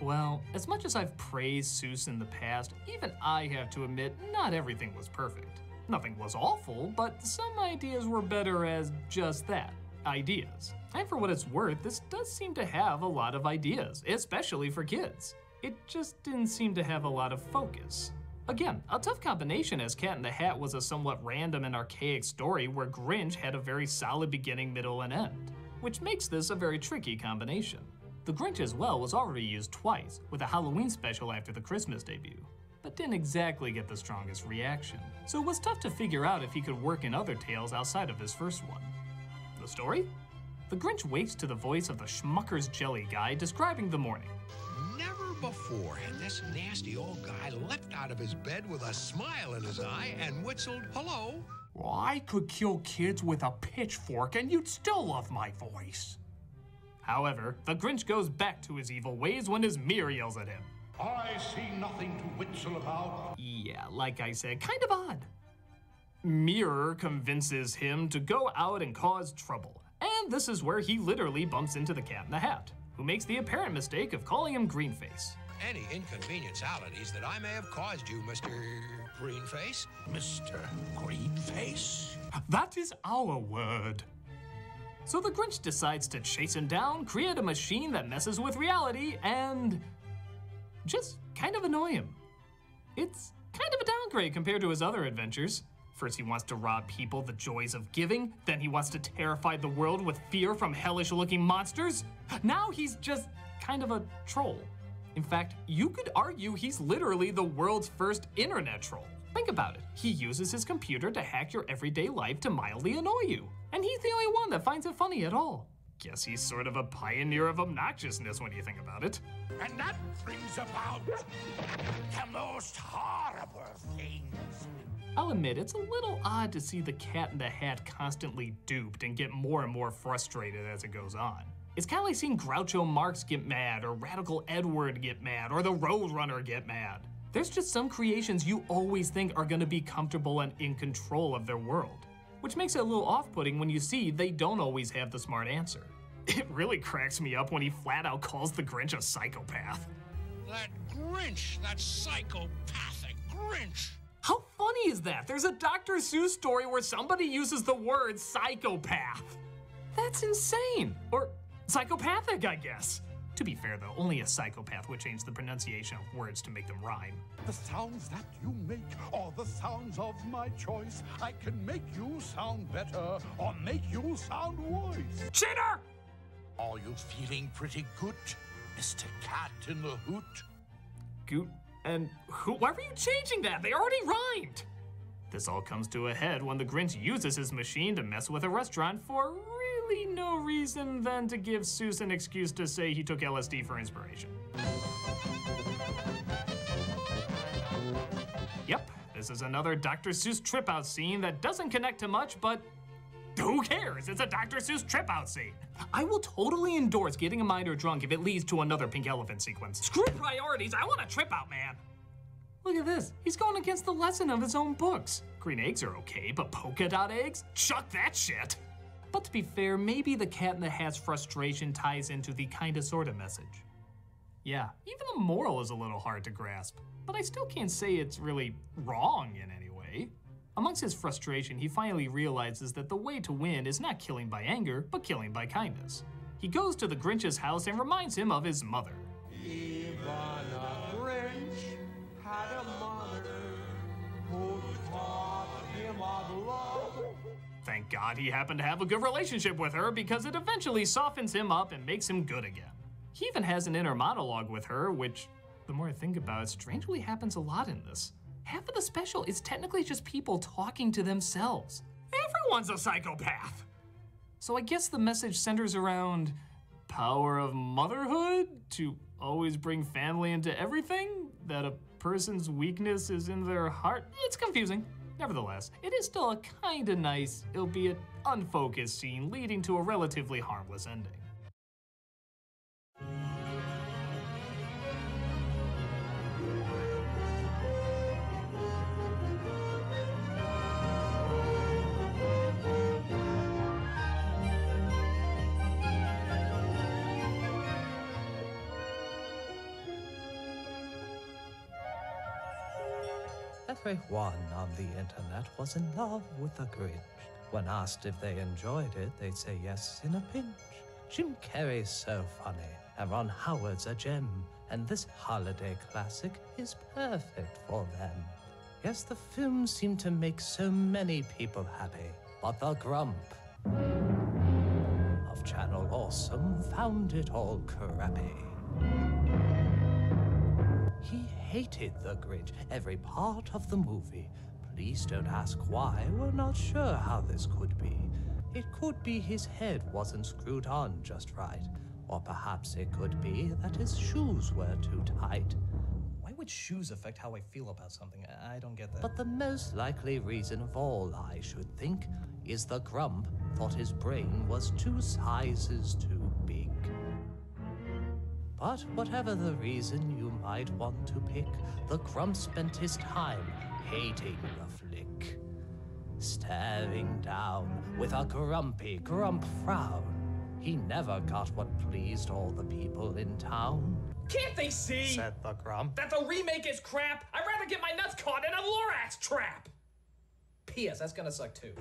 Well, as much as I've praised Seuss in the past, even I have to admit not everything was perfect. Nothing was awful, but some ideas were better as just that, ideas. And for what it's worth, this does seem to have a lot of ideas, especially for kids. It just didn't seem to have a lot of focus. Again, a tough combination as Cat in the Hat was a somewhat random and archaic story where Grinch had a very solid beginning, middle, and end, which makes this a very tricky combination. The Grinch as well was already used twice, with a Halloween special after the Christmas debut. but didn't exactly get the strongest reaction. So it was tough to figure out if he could work in other tales outside of his first one. The story? The Grinch wakes to the voice of the Schmucker's Jelly Guy describing the morning. Never before had this nasty old guy leapt out of his bed with a smile in his eye and whistled, hello. Well, I could kill kids with a pitchfork and you'd still love my voice. However, the Grinch goes back to his evil ways when his mirror yells at him. I see nothing to whistle about. Yeah, like I said, kind of odd. Mirror convinces him to go out and cause trouble. And this is where he literally bumps into the Cat in the Hat, who makes the apparent mistake of calling him Greenface. Any inconvenientalities that I may have caused you, Mr. Greenface? Mr. Greenface? That is our word. So the Grinch decides to chase him down, create a machine that messes with reality, and just kind of annoy him. It's kind of a downgrade compared to his other adventures. First he wants to rob people the joys of giving, then he wants to terrify the world with fear from hellish-looking monsters. Now he's just kind of a troll. In fact, you could argue he's literally the world's first internet troll. Think about it. He uses his computer to hack your everyday life to mildly annoy you. And he's the only one that finds it funny at all. Guess he's sort of a pioneer of obnoxiousness when you think about it. And that brings about the most horrible things. I'll admit, it's a little odd to see the Cat in the Hat constantly duped and get more and more frustrated as it goes on. It's kind of like seeing Groucho Marx get mad, or Radical Edward get mad, or the Roadrunner get mad. There's just some creations you always think are gonna be comfortable and in control of their world, which makes it a little off-putting when you see they don't always have the smart answer. It really cracks me up when he flat out calls the Grinch a psychopath. That Grinch, that psychopathic Grinch. How funny is that? There's a Dr. Seuss story where somebody uses the word psychopath. That's insane. Or psychopathic, I guess. To be fair though, only a psychopath would change the pronunciation of words to make them rhyme. The sounds that you make are the sounds of my choice. I can make you sound better or make you sound worse. Cheater! Are you feeling pretty good, Mr. Cat in the Hoot? Goot and Hoot? Why were you changing that? They already rhymed. This all comes to a head when the Grinch uses his machine to mess with a restaurant for really no reason than to give Seuss an excuse to say he took LSD for inspiration. Yep, this is another Dr. Seuss trip-out scene that doesn't connect to much, but who cares? It's a Dr. Seuss trip-out scene. I will totally endorse getting a minor drunk if it leads to another Pink Elephant sequence. Screw priorities, I want a trip-out, man. Look at this, he's going against the lesson of his own books. Green eggs are okay, but polka dot eggs? Chuck that shit. But to be fair, maybe the Cat in the Hat's frustration ties into the kinda sorta message. Yeah, even the moral is a little hard to grasp, but I still can't say it's really wrong in any way. Amongst his frustration, he finally realizes that the way to win is not killing by anger, but killing by kindness. He goes to the Grinch's house and reminds him of his mother. Even a Grinch had a mother who taught him of love. Thank God he happened to have a good relationship with her because it eventually softens him up and makes him good again. He even has an inner monologue with her, which, the more I think about it, strangely happens a lot in this. Half of the special is technically just people talking to themselves. Everyone's a psychopath! So I guess the message centers around power of motherhood to always bring family into everything, that a person's weakness is in their heart. It's confusing. Nevertheless, it is still a kinda nice, albeit unfocused scene leading to a relatively harmless ending. Everyone on the internet was in love with the Grinch. When asked if they enjoyed it, they'd say yes in a pinch. Jim Carrey's so funny, and Ron Howard's a gem, and this holiday classic is perfect for them. Yes, the film seemed to make so many people happy, but the grump of Channel Awesome found it all crappy. He hated the Grinch every part of the movie. Please don't ask why, we're not sure how this could be. It could be his head wasn't screwed on just right, or perhaps it could be that his shoes were too tight. Why would shoes affect how I feel about something? I don't get that. But the most likely reason of all, I should think, is the Grump thought his brain was 2 sizes too big. But whatever the reason you might want to pick, the Grump spent his time hating the flick, staring down with a grumpy Grump frown. He never got what pleased all the people in town. Can't they see? Said the Grump. That the remake is crap? I'd rather get my nuts caught in a Lorax trap! P.S. That's gonna suck too.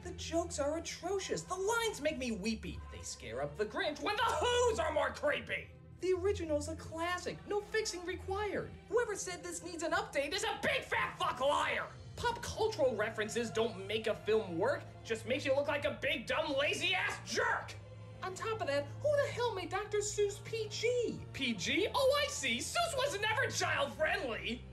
The jokes are atrocious. The lines make me weepy. They scare up the Grinch when the Who's are more creepy. The original's a classic. No fixing required. Whoever said this needs an update is a big fat fuck liar. Pop cultural references don't make a film work. Just makes you look like a big dumb lazy ass jerk. On top of that, who the hell made Dr. Seuss PG? PG? Oh, I see. Seuss was never child friendly.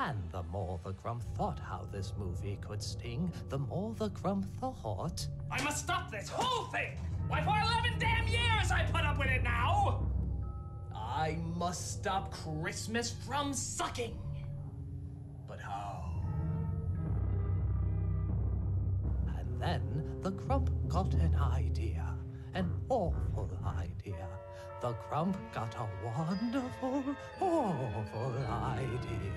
And the more the Grump thought how this movie could sting, the more the Grump thought, I must stop this whole thing! Why, for 11 damn years I put up with it now! I must stop Christmas from sucking. But how? And then the Grump got an idea, an awful idea. The Grump got a wonderful, awful idea.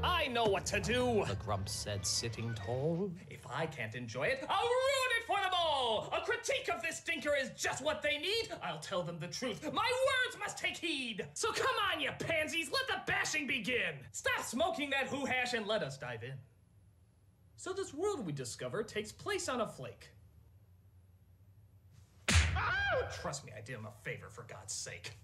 I know what to do! The Grump said, sitting tall. If I can't enjoy it, I'll ruin it for them all! A critique of this stinker is just what they need. I'll tell them the truth. My words must take heed! So come on, you pansies, let the bashing begin! Stop smoking that hoo hash and let us dive in. So this world we discover takes place on a flake. Trust me, I did him a favor, for God's sake.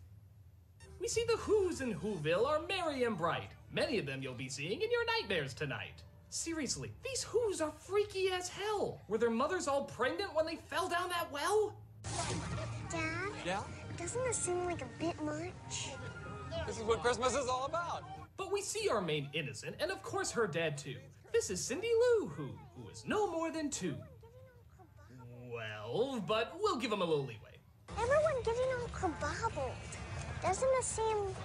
We see the Who's in Whoville are merry and bright. Many of them you'll be seeing in your nightmares tonight. Seriously, these Who's are freaky as hell. Were their mothers all pregnant when they fell down that well? Dad? Yeah? Doesn't this seem like a bit much? This is what Christmas is all about. But we see our main innocent, and of course her dad too. This is Cindy Lou Who is no more than 2. Well, but we'll give him a little leeway. Everyone getting all kabobbled. Doesn't this seem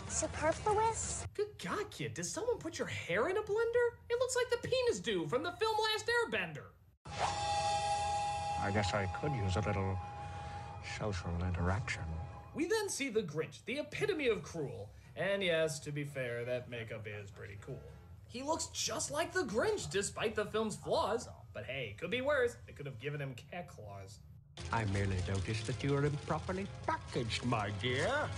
superfluous? Good God, kid, did someone put your hair in a blender? It looks like the penis dude from the film Last Airbender. I guess I could use a little social interaction. We then see the Grinch, the epitome of cruel. And yes, to be fair, that makeup is pretty cool. He looks just like the Grinch, despite the film's flaws. But hey, could be worse. They could have given him cat claws. I merely noticed that you were improperly packaged, my dear.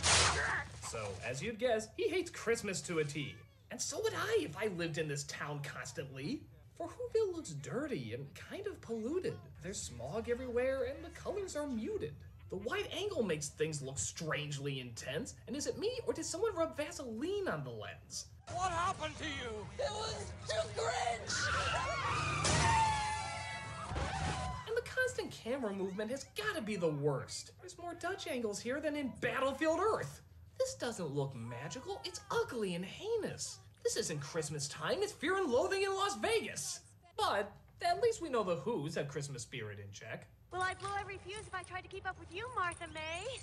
So, as you'd guess, he hates Christmas to a T. And so would I if I lived in this town constantly. For Whoville looks dirty and kind of polluted. There's smog everywhere and the colors are muted. The wide angle makes things look strangely intense. And is it me or did someone rub Vaseline on the lens? What happened to you? It was too Grinch! And the constant camera movement has got to be the worst. There's more Dutch angles here than in Battlefield Earth. This doesn't look magical, it's ugly and heinous. This isn't Christmas time, it's Fear and Loathing in Las Vegas. But at least we know the Who's have Christmas spirit in check. Will I blow every fuse if I tried to keep up with you, Martha May?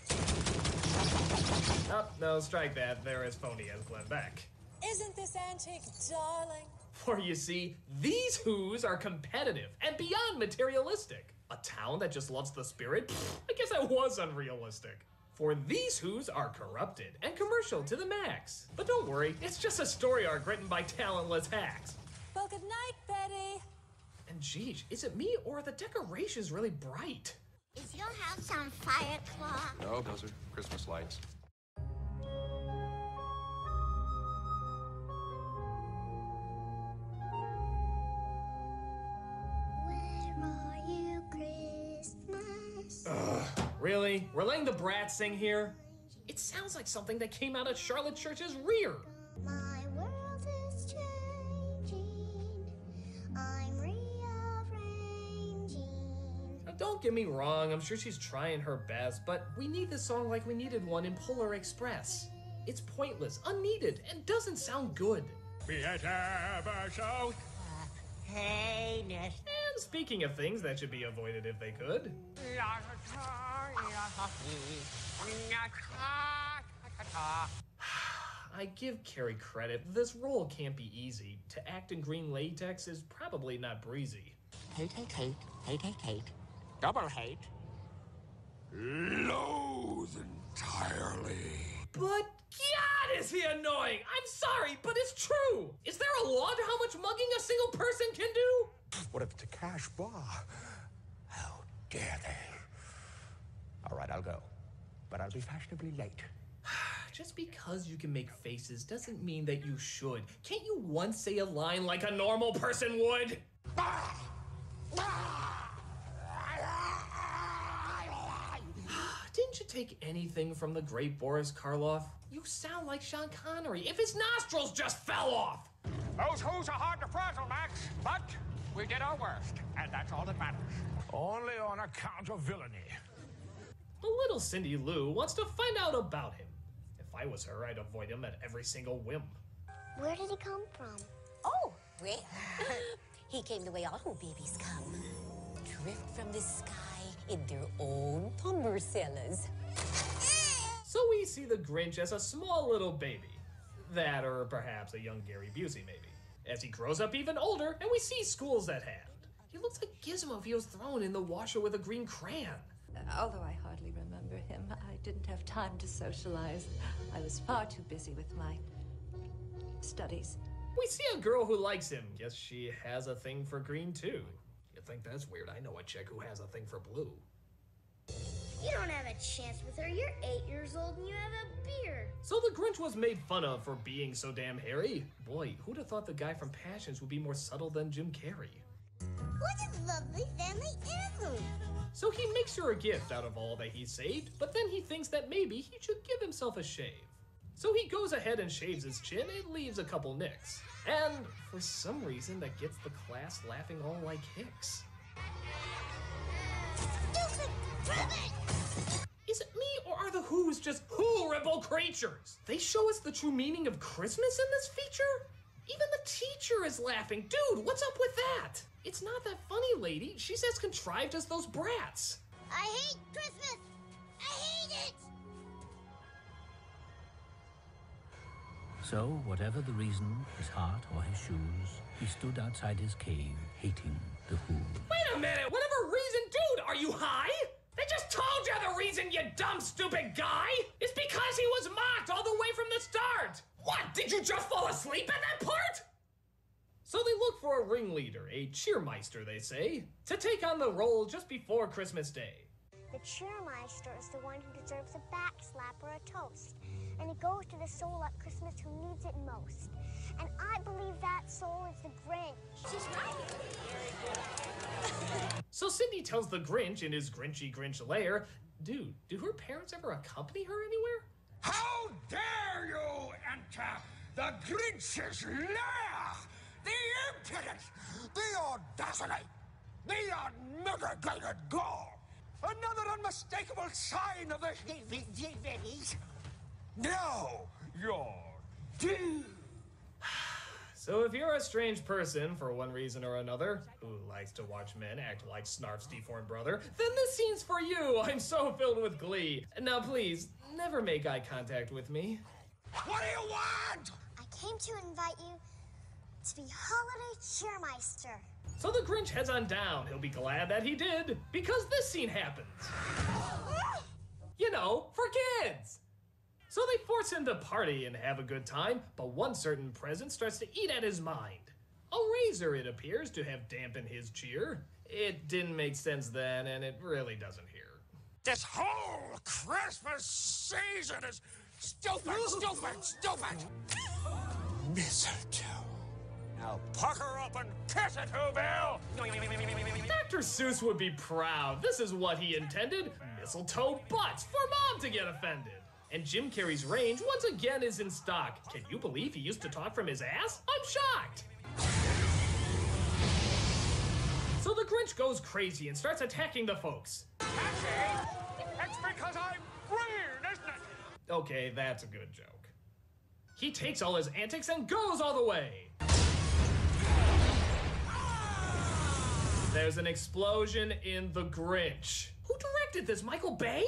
Oh, no, strike that. They're as phony as Glenn Beck. Isn't this antique darling? For you see, these Who's are competitive and beyond materialistic. A town that just loves the spirit? I guess that was unrealistic. For these Who's are corrupted and commercial to the max. But don't worry, it's just a story arc written by talentless hacks. Well, good night, Betty. And geez, is it me or are the decorations really bright? Is your house on fire, Claw? No, those are Christmas lights. Ugh, really? We're letting the brats sing here? It sounds like something that came out of Charlotte Church's rear. My world is changing. I'm rearranging. Don't get me wrong, I'm sure she's trying her best, but we need this song like we needed one in Polar Express. It's pointless, unneeded, and doesn't sound good. Be it ever so heinous. And speaking of things that should be avoided if they could. I give Carrie credit. This role can't be easy. To act in green latex is probably not breezy. Hate, hate, hate, hate, hate, hate. Double hate. Loathe entirely. But God, is he annoying! I'm sorry, but it's true! Is there a law to how much mugging a single person can do? What if it's a cash bar? How dare they? All right, I'll go. But I'll be fashionably late. Just because you can make faces doesn't mean that you should. Can't you once say a line like a normal person would? Didn't you take anything from the great Boris Karloff? You sound like Sean Connery if his nostrils just fell off! Those who's are hard to frazzle, Max, but we did our worst, and that's all that matters. Only on account of villainy. The little Cindy Lou wants to find out about him. If I was her, I'd avoid him at every single whim. Where did he come from? Oh, well, he came the way all babies come. Drift from the sky in their own tumbercellas. So we see the Grinch as a small little baby. That, or perhaps a young Gary Busey, maybe. As he grows up even older, and we see schools at hand. He looks like Gizmo if he was thrown in the washer with a green crayon. Although I hardly remember him, I didn't have time to socialize. I was far too busy with my studies. We see a girl who likes him. Guess she has a thing for green, too. You think that's weird? I know a chick who has a thing for blue. You don't have a chance with her. You're 8 years old and you have a beard. So the Grinch was made fun of for being so damn hairy. Boy, who'd have thought the guy from Passions would be more subtle than Jim Carrey? What a lovely family heirloom. So he makes her a gift out of all that he saved, but then he thinks that maybe he should give himself a shave. So he goes ahead and shaves his chin and leaves a couple nicks. And for some reason that gets the class laughing all like hicks. Is it me, or are the Who's just horrible creatures? They show us the true meaning of Christmas in this feature? Even the teacher is laughing. Dude, what's up with that? It's not that funny, lady. She's as contrived as those brats. I hate Christmas. I hate it. So, whatever the reason, his heart or his shoes, he stood outside his cave, hating the Who. Wait a minute! Whatever reason, dude, are you high? They just told you the reason, you dumb, stupid guy! It's because he was mocked all the way from the start! What, did you just fall asleep at that part? So they look for a ringleader, a cheermeister, they say, to take on the role just before Christmas Day. The cheermeister is the one who deserves a backslap or a toast. And it goes to the soul at Christmas who needs it most. And I believe that soul is the Grinch. She's right. So Cindy tells the Grinch in his Grinchy Grinch lair, dude, do her parents ever accompany her anywhere? How dare you enter the Grinch's lair? The impudence, the audacity, the unmitigated gall. Another unmistakable sign of the heebie-jeebies. Now you're due. So if you're a strange person for one reason or another, who likes to watch men act like Snarf's deformed brother, then this scene's for you. I'm so filled with glee. Now please, never make eye contact with me. What do you want? I came to invite you to be holiday cheermeister. So the Grinch heads on down. He'll be glad that he did, because this scene happens. You know, for kids. So they force him to party and have a good time, but one certain present starts to eat at his mind. A razor, it appears, to have dampened his cheer. It didn't make sense then, and it really doesn't here. This whole Christmas season is stupid, stupid, stupid. Mistletoe. Now pucker up and kiss it, Whoville! Dr. Seuss would be proud. This is what he intended. Mistletoe butts for Mom to get offended. And Jim Carrey's range once again is in stock. Can you believe he used to talk from his ass? I'm shocked! So the Grinch goes crazy and starts attacking the folks. It's because I'm green, isn't it? Okay, that's a good joke. He takes all his antics and goes all the way. There's an explosion in The Grinch. Who directed this, Michael Bay?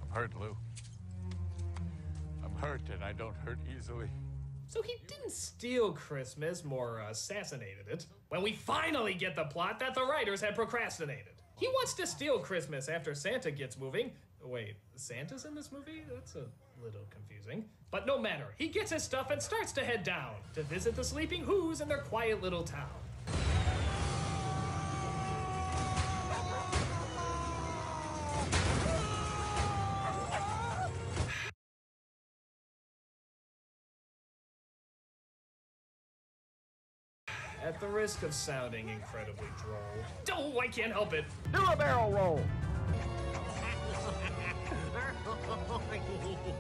I'm hurt, Lou. I'm hurt, and I don't hurt easily. So he didn't steal Christmas, more assassinated it, when we finally get the plot that the writers had procrastinated. He wants to steal Christmas after Santa gets moving. Wait, Santa's in this movie? That's a little confusing. But no matter, he gets his stuff and starts to head down to visit the Sleeping Who's in their quiet little town. At the risk of sounding incredibly droll. Oh, I can't help it. Do a barrel roll.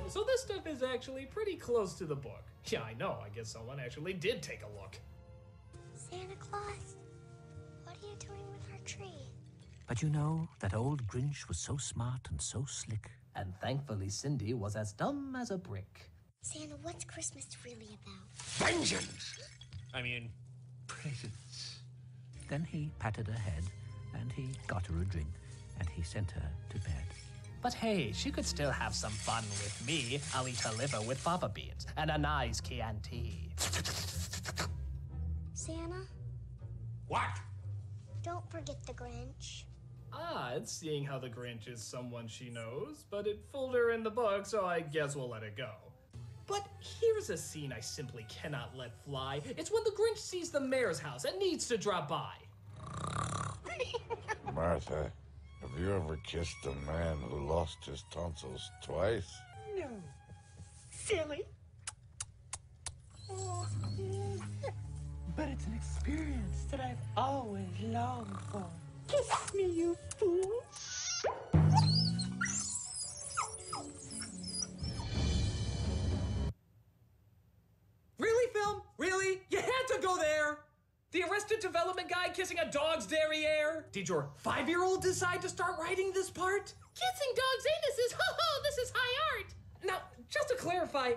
So this stuff is actually pretty close to the book. Yeah, I know. I guess someone actually did take a look. Santa Claus, what are you doing with our tree? But you know, that old Grinch was so smart and so slick. And thankfully Cindy was as dumb as a brick. Santa, what's Christmas really about? Vengeance! I mean, presents. Then he patted her head, and he got her a drink, and he sent her to bed. But hey, she could still have some fun with me. I'll eat her liver with fava beans and a nice Chianti. Santa? What? Don't forget the Grinch. Odd, seeing how the Grinch is someone she knows, but it fooled her in the book, so I guess we'll let it go. But here's a scene I simply cannot let fly. It's when the Grinch sees the mayor's house and needs to drop by. Martha, have you ever kissed a man who lost his tonsils twice? No. Silly. Oh. But it's an experience that I've always longed for. Kiss me, you fool. Really, film? Really? You had to go there! The Arrested Development guy kissing a dog's derriere? Did your 5-year-old decide to start writing this part? Kissing dogs' anuses, ho-ho, this is high art! Now, just to clarify,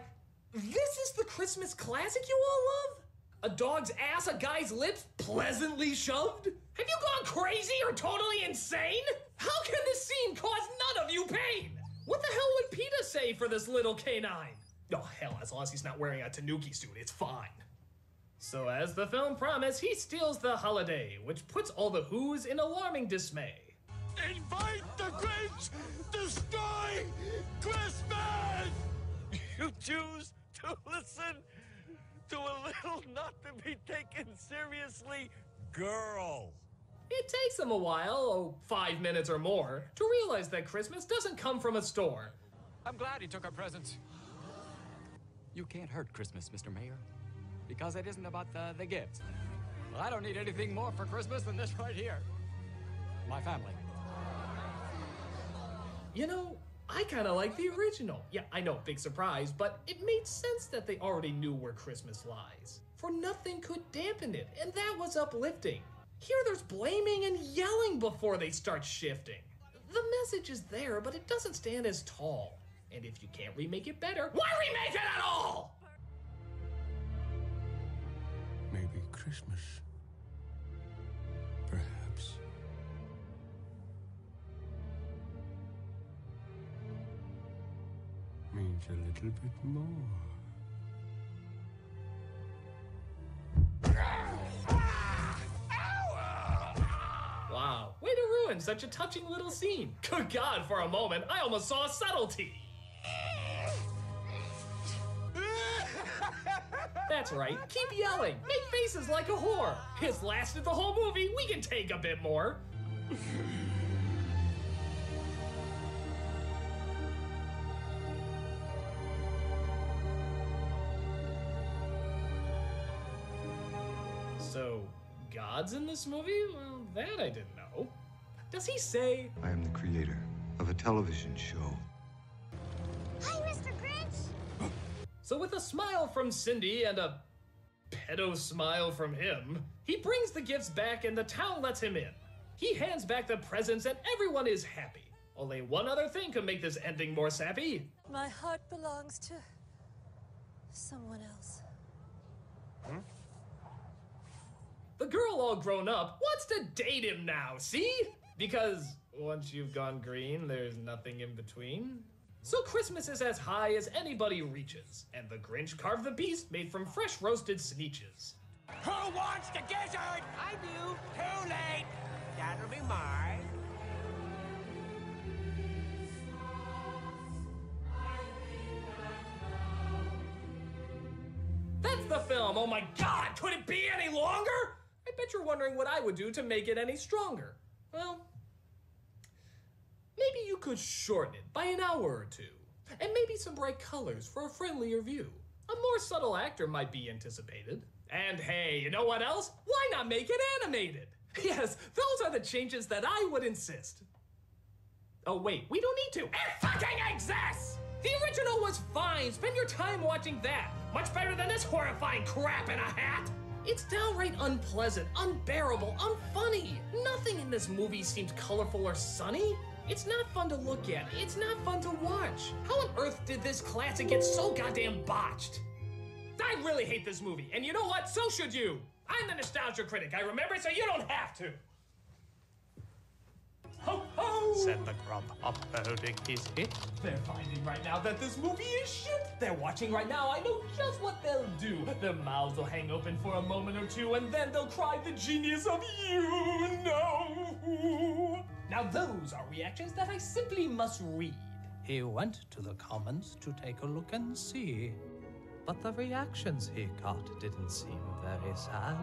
this is the Christmas classic you all love? A dog's ass, a guy's lips, pleasantly shoved? Have you gone crazy or totally insane? How can this scene cause none of you pain? What the hell would PETA say for this little canine? Oh, hell, as long as he's not wearing a Tanuki suit, it's fine. So as the film promised, he steals the holiday, which puts all the Who's in alarming dismay. Invite the Grinch! Destroy Christmas! You choose to listen to a little not to be taken seriously girl. It takes them a while, 5 minutes or more, to realize that Christmas doesn't come from a store. I'm glad he took our presents. You can't hurt Christmas, Mr. Mayor, because it isn't about the gifts. Well, I don't need anything more for Christmas than this right here. My family. You know, I kind of like the original. Yeah, I know, big surprise, but it made sense that they already knew where Christmas lies. For nothing could dampen it, and that was uplifting. Here there's blaming and yelling before they start shifting. The message is there, but it doesn't stand as tall. And if you can't remake it better, why remake it at all? Maybe Christmas. Perhaps. Means a little bit more. Wow, way to ruin such a touching little scene. Good God, for a moment, I almost saw a subtlety. That's right, keep yelling, make faces like a whore. It's lasted the whole movie, we can take a bit more. So, God's in this movie? Well, that I didn't know. Does he say, I am the creator of a television show. Hi, Mr. Grinch! So with a smile from Cindy and a pedo smile from him. He brings the gifts back and the town lets him in. He hands back the presents and everyone is happy. Only one other thing could make this ending more sappy. My heart belongs to someone else. The girl all grown up wants to date him now, see? Because once you've gone green, there's nothing in between. So Christmas is as high as anybody reaches, and the Grinch carved the beast made from fresh roasted sneeches. Who wants the gizzard? I do. Too late. That'll be mine. That's the film, oh my god, could it be any longer? I bet you're wondering what I would do to make it any stronger. Well, maybe you could shorten it by an hour or two, and maybe some bright colors for a friendlier view. A more subtle actor might be anticipated. And hey, you know what else? Why not make it animated? Yes, those are the changes that I would insist. Oh wait, we don't need to. It fucking exists! The original was fine. Spend your time watching that. Much better than this horrifying crap in a hat. It's downright unpleasant, unbearable, unfunny. Nothing in this movie seems colorful or sunny. It's not fun to look at. It's not fun to watch. How on earth did this classic get so goddamn botched? I really hate this movie, and you know what? So should you. I'm the nostalgia critic. I remember, so you don't have to. Ho ho! Said the grub, uploading his hit. They're finding right now that this movie is shit. They're watching right now. I know just what they'll do. Their mouths will hang open for a moment or two, and then they'll cry the genius of you know. Now those are reactions that I simply must read. He went to the comments to take a look and see. But the reactions he got didn't seem very sad.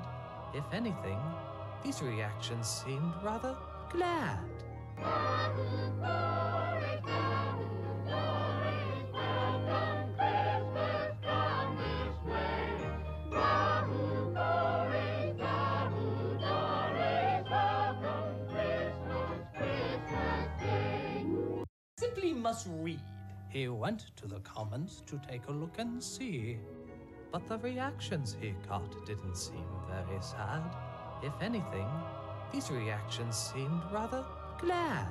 If anything, these reactions seemed rather glad. Simply must read. He went to the comments to take a look and see. But the reactions he got didn't seem very sad. If anything, these reactions seemed rather glad.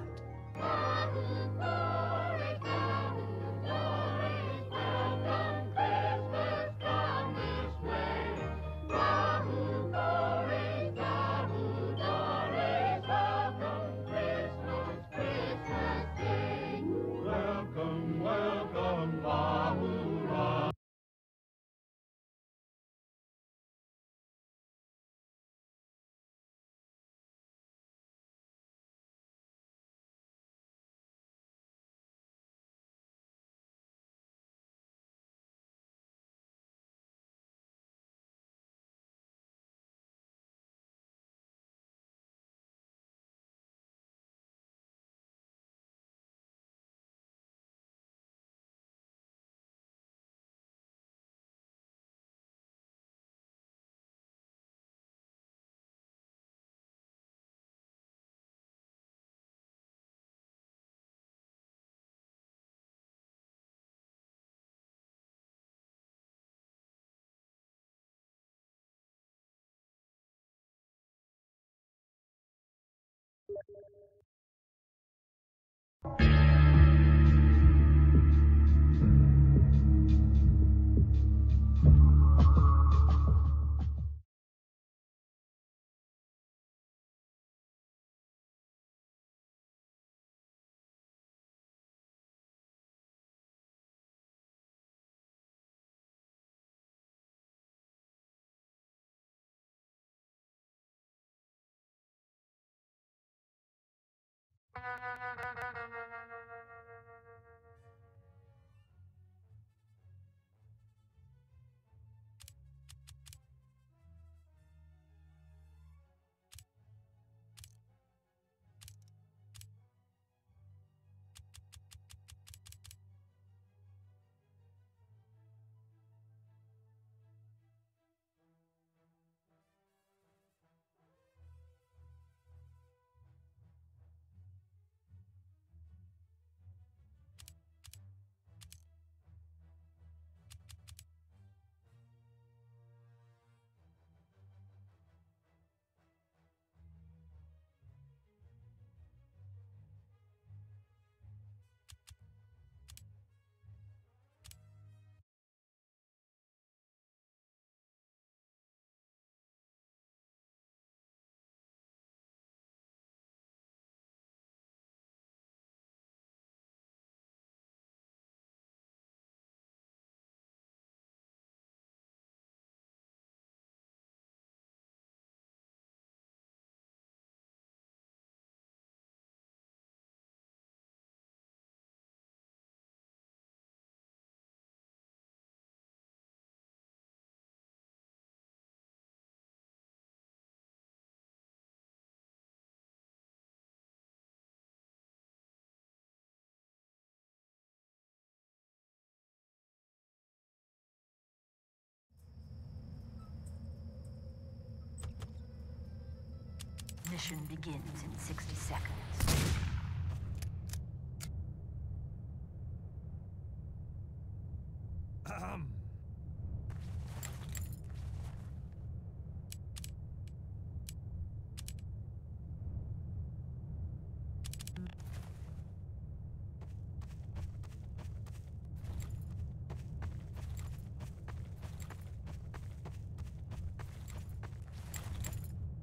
Mission begins in 60 seconds.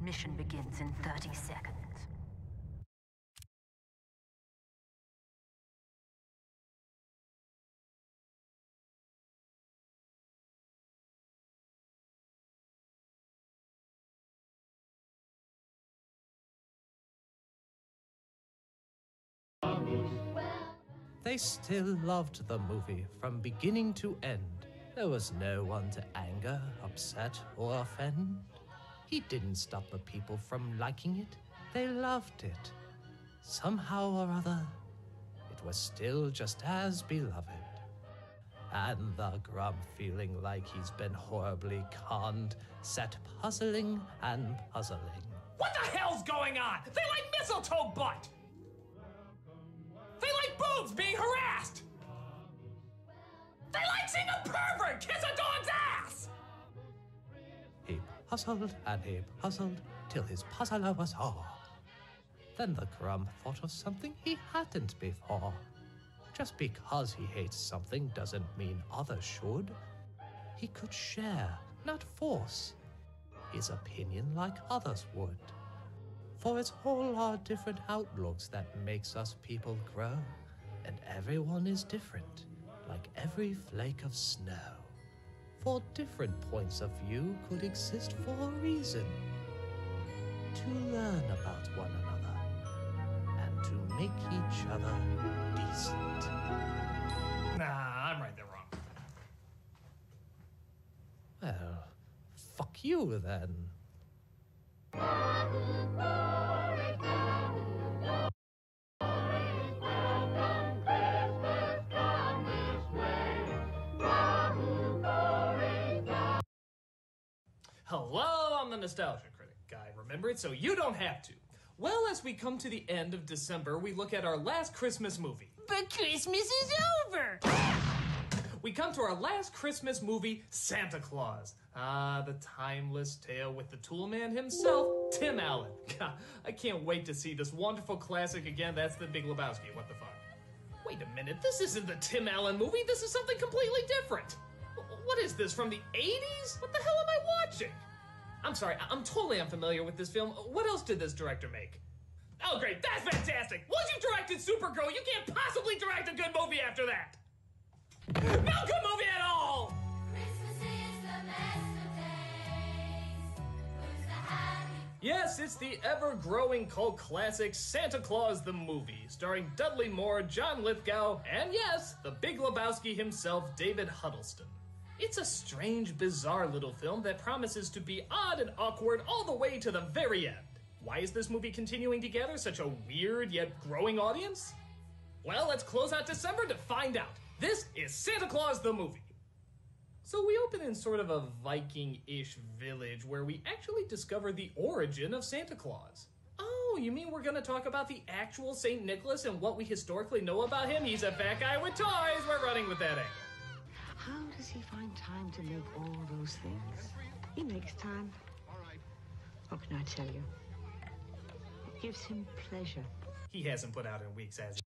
Mission begins in 30 seconds. They still loved the movie from beginning to end. There was no one to anger, upset, or offend. He didn't stop the people from liking it. They loved it. Somehow or other, it was still just as beloved. And the Grump, feeling like he's been horribly conned, sat puzzling and puzzling. What the hell's going on? They like mistletoe butt! They like boobs being harassed! They like seeing a pervert kiss a dog's ass! He puzzled and he puzzled till his puzzler was sore. Then the Grump thought of something he hadn't before. Just because he hates something doesn't mean others should. He could share, not force, his opinion like others would. For it's all our different outlooks that makes us people grow, and everyone is different, like every flake of snow. For different points of view could exist for a reason. To learn about one another, and to make each other decent. Nah, I'm right, they're wrong. Well, fuck you then. Hello, I'm the Nostalgia Critic. I remember it so you don't have to. Well, as we come to the end of December, we look at our last Christmas movie. But Christmas is over! We come to our last Christmas movie, Santa Claus. Ah, the timeless tale with the tool man himself, Tim Allen. God, I can't wait to see this wonderful classic again. That's The Big Lebowski. What the fuck? Wait a minute, this isn't the Tim Allen movie. This is something completely different. What is this, from the 80s? What the hell am I watching? I'm sorry, I'm totally unfamiliar with this film. What else did this director make? Oh, great, that's fantastic! Once you directed Supergirl, you can't possibly direct a good movie after that! No good movie at all! Yes, it's the ever-growing cult classic Santa Claus the Movie, starring Dudley Moore, John Lithgow, and yes, the Big Lebowski himself, David Huddleston. It's a strange, bizarre little film that promises to be odd and awkward all the way to the very end. Why is this movie continuing to gather such a weird yet growing audience? Well, let's close out December to find out. This is Santa Claus the Movie. So we open in sort of a Viking-ish village where we actually discover the origin of Santa Claus. Oh, you mean we're gonna talk about the actual St. Nicholas and what we historically know about him? He's a fat guy with toys. We're running with that angle. How does he find time to make all those things? He makes time. What can I tell you? It gives him pleasure. He hasn't put out in weeks, has he?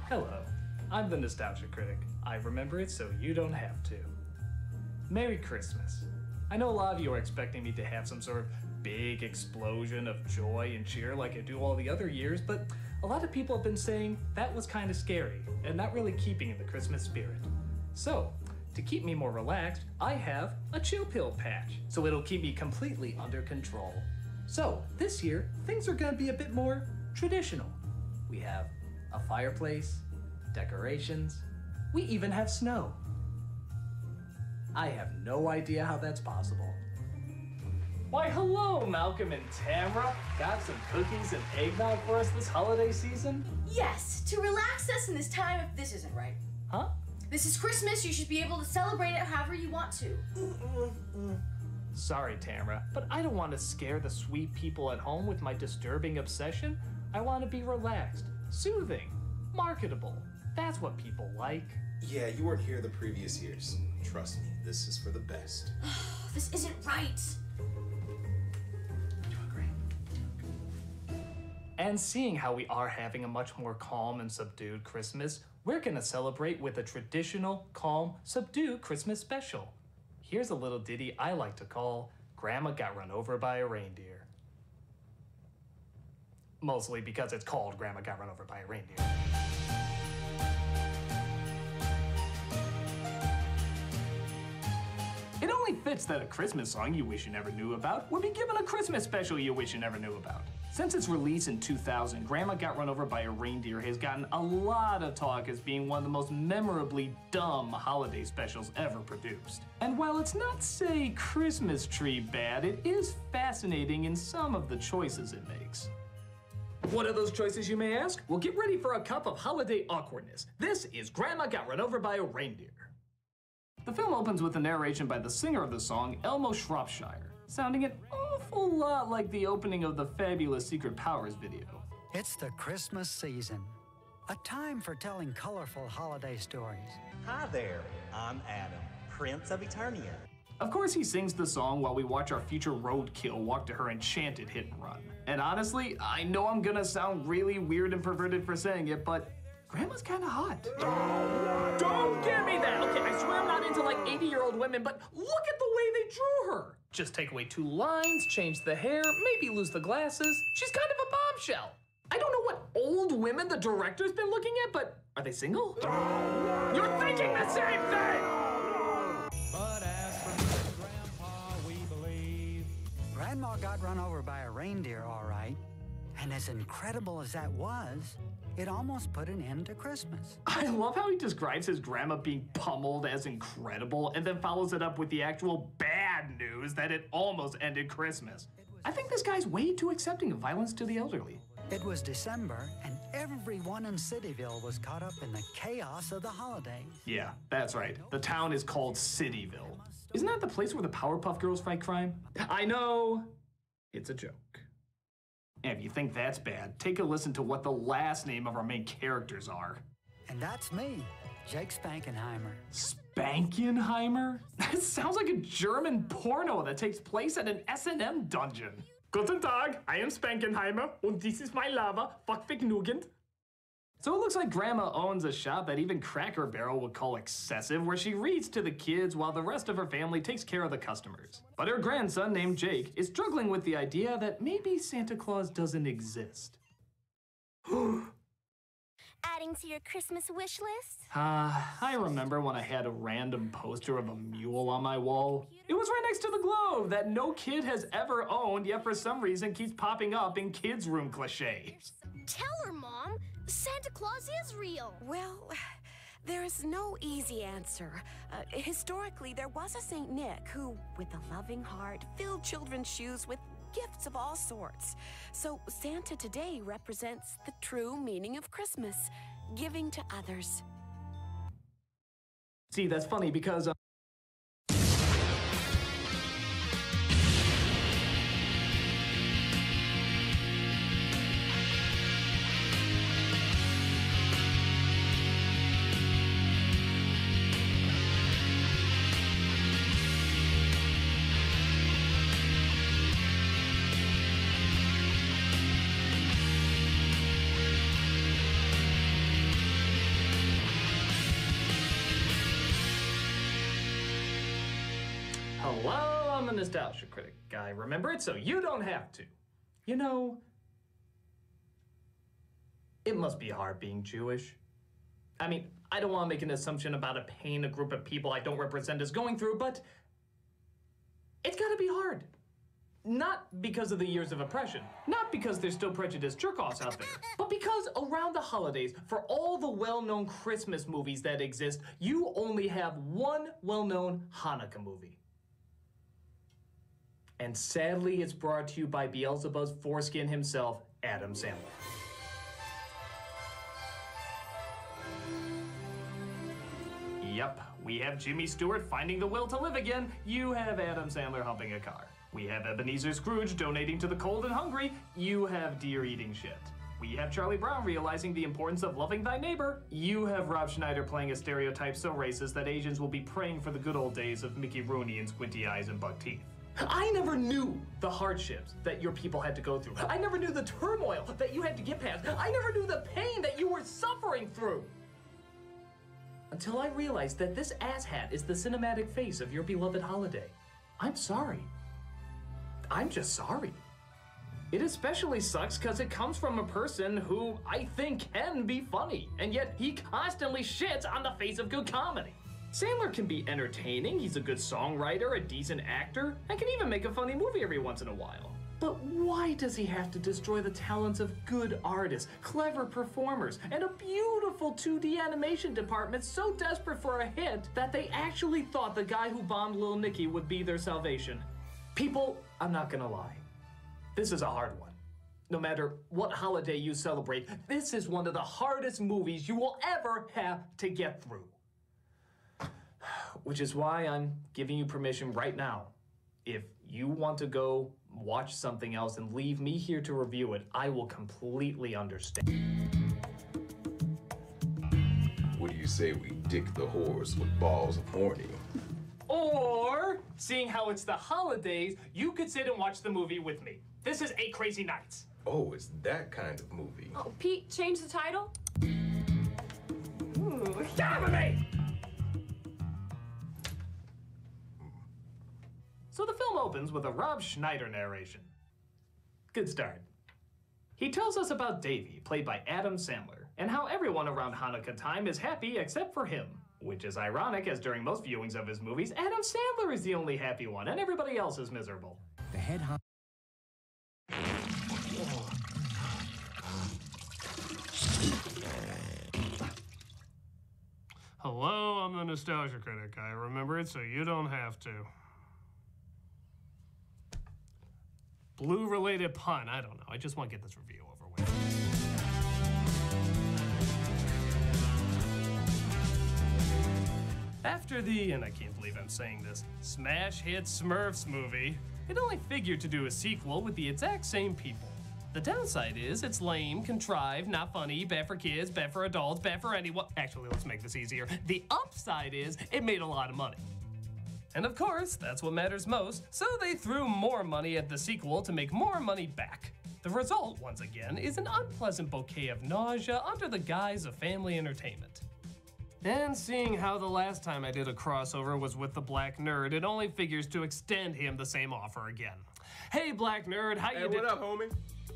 Hello, I'm the Nostalgia Critic. I remember it so you don't have to. Merry Christmas. I know a lot of you are expecting me to have some sort of big explosion of joy and cheer like I do all the other years, but a lot of people have been saying that was kind of scary and not really keeping in the Christmas spirit. So, to keep me more relaxed, I have a chill pill patch, so it'll keep me completely under control. So, this year, things are gonna be a bit more traditional. We have a fireplace, decorations, we even have snow. I have no idea how that's possible. Why, hello, Malcolm and Tamra. Got some cookies and eggnog for us this holiday season? Yes, to relax us in this time if this isn't right. Huh? This is Christmas, you should be able to celebrate it however you want to. Sorry, Tamra, but I don't want to scare the sweet people at home with my disturbing obsession. I want to be relaxed, soothing, marketable. That's what people like. Yeah, you weren't here the previous years. Trust me, this is for the best. This isn't right. And seeing how we are having a much more calm and subdued Christmas, we're gonna celebrate with a traditional, calm, subdued Christmas special. Here's a little ditty I like to call Grandma Got Run Over by a Reindeer. Mostly because it's called Grandma Got Run Over by a Reindeer. It only fits that a Christmas song you wish you never knew about would be given a Christmas special you wish you never knew about. Since its release in 2000, Grandma Got Run Over by a Reindeer has gotten a lot of talk as being one of the most memorably dumb holiday specials ever produced. And while it's not, say, Christmas tree bad, it is fascinating in some of the choices it makes. What are those choices, you may ask? Well, get ready for a cup of holiday awkwardness. This is Grandma Got Run Over by a Reindeer. The film opens with a narration by the singer of the song, Elmo Shropshire, sounding an awful lot like the opening of the Fabulous Secret Powers video. It's the Christmas season, a time for telling colorful holiday stories. Hi there, I'm Adam, Prince of Eternia. Of course, he sings the song while we watch our future roadkill walk to her enchanted hit and run. And honestly, I know I'm gonna sound really weird and perverted for saying it, but Grandma's kinda hot. Don't give me that! Okay, I swear I'm not into like 80-year-old women, but look at the way they drew her! Just take away 2 lines, change the hair, maybe lose the glasses. She's kind of a bombshell. I don't know what old women the director's been looking at, but are they single? You're thinking the same thing! But as for Grandpa, we believe. Grandma got run over by a reindeer, all right. And as incredible as that was, it almost put an end to Christmas. I love how he describes his grandma being pummeled as incredible and then follows it up with the actual bad news that it almost ended Christmas. I think this guy's way too accepting of violence to the elderly. It was December, and everyone in Cityville was caught up in the chaos of the holidays. Yeah, that's right. The town is called Cityville. Isn't that the place where the Powerpuff Girls fight crime? I know. It's a joke. And if you think that's bad, take a listen to what the last name of our main characters are. And that's me, Jake Spankenheimer. Spankenheimer? That sounds like a German porno that takes place at an S&M dungeon. Guten Tag, I am Spankenheimer, und this is my lover, Fuckvergnügend. So it looks like Grandma owns a shop that even Cracker Barrel would call excessive, where she reads to the kids while the rest of her family takes care of the customers. But her grandson, named Jake, is struggling with the idea that maybe Santa Claus doesn't exist. Adding to your Christmas wish list? I remember when I had a random poster of a mule on my wall. It was right next to the globe that no kid has ever owned, yet for some reason keeps popping up in kids' room cliches. Tell her, Mom. Santa Claus is real. Well, there is no easy answer. Historically, there was a Saint Nick who, with a loving heart, filled children's shoes with gifts of all sorts. So Santa today represents the true meaning of Christmas, giving to others. See, that's funny because hello, I'm the Nostalgia Critic guy. Remember it so you don't have to. You know, It must be hard being Jewish. I mean, I don't want to make an assumption about a pain a group of people I don't represent is going through, but it's gotta be hard. Not because of the years of oppression, not because there's still prejudiced jerk-offs out there, but because around the holidays, for all the well-known Christmas movies that exist, you only have one well-known Hanukkah movie. And sadly, it's brought to you by Beelzebub's foreskin himself, Adam Sandler. Yep, we have Jimmy Stewart finding the will to live again. You have Adam Sandler humping a car. We have Ebenezer Scrooge donating to the cold and hungry. You have Deer eating shit. We have Charlie Brown realizing the importance of loving thy neighbor. You have Rob Schneider playing a stereotype so racist that Asians will be praying for the good old days of Mickey Rooney and squinty eyes and buck teeth. I never knew the hardships that your people had to go through. I never knew the turmoil that you had to get past. I never knew the pain that you were suffering through. Until I realized that this asshat is the cinematic face of your beloved holiday. I'm sorry. I'm just sorry. It especially sucks because it comes from a person who I think can be funny, and yet he constantly shits on the face of good comedy. Sandler can be entertaining, he's a good songwriter, a decent actor, and can even make a funny movie every once in a while. But why does he have to destroy the talents of good artists, clever performers, and a beautiful 2D animation department so desperate for a hit that they actually thought the guy who bombed Lil Nicky would be their salvation? People, I'm not gonna lie. This is a hard one. No matter what holiday you celebrate, this is one of the hardest movies you will ever have to get through. Which is why I'm giving you permission right now. If you want to go watch something else and leave me here to review it, I will completely understand. What do you say we dick the horse with balls of horny? Or, seeing how it's the holidays, you could sit and watch the movie with me. This is 8 Crazy Nights. Oh, it's that kind of movie. Oh, Pete, change the title? Ooh, get over me! So the film opens with a Rob Schneider narration. Good start. He tells us about Davy, played by Adam Sandler, and how everyone around Hanukkah time is happy except for him. Which is ironic, as during most viewings of his movies, Adam Sandler is the only happy one, and everybody else is miserable. The head honcho. Hello, I'm the Nostalgia Critic. I remember it so you don't have to. Blue-related pun, I don't know. I just want to get this review over with. After the, and I can't believe I'm saying this, smash hit Smurfs movie, it only figured to do a sequel with the exact same people. The downside is it's lame, contrived, not funny, bad for kids, bad for adults, bad for anyone. Actually, let's make this easier. The upside is it made a lot of money. And of course, that's what matters most, so they threw more money at the sequel to make more money back. The result, once again, is an unpleasant bouquet of nausea under the guise of family entertainment. And seeing how the last time I did a crossover was with the Black Nerd, it only figures to extend him the same offer again. Hey, Black Nerd, how you doing? Hey, what up, homie?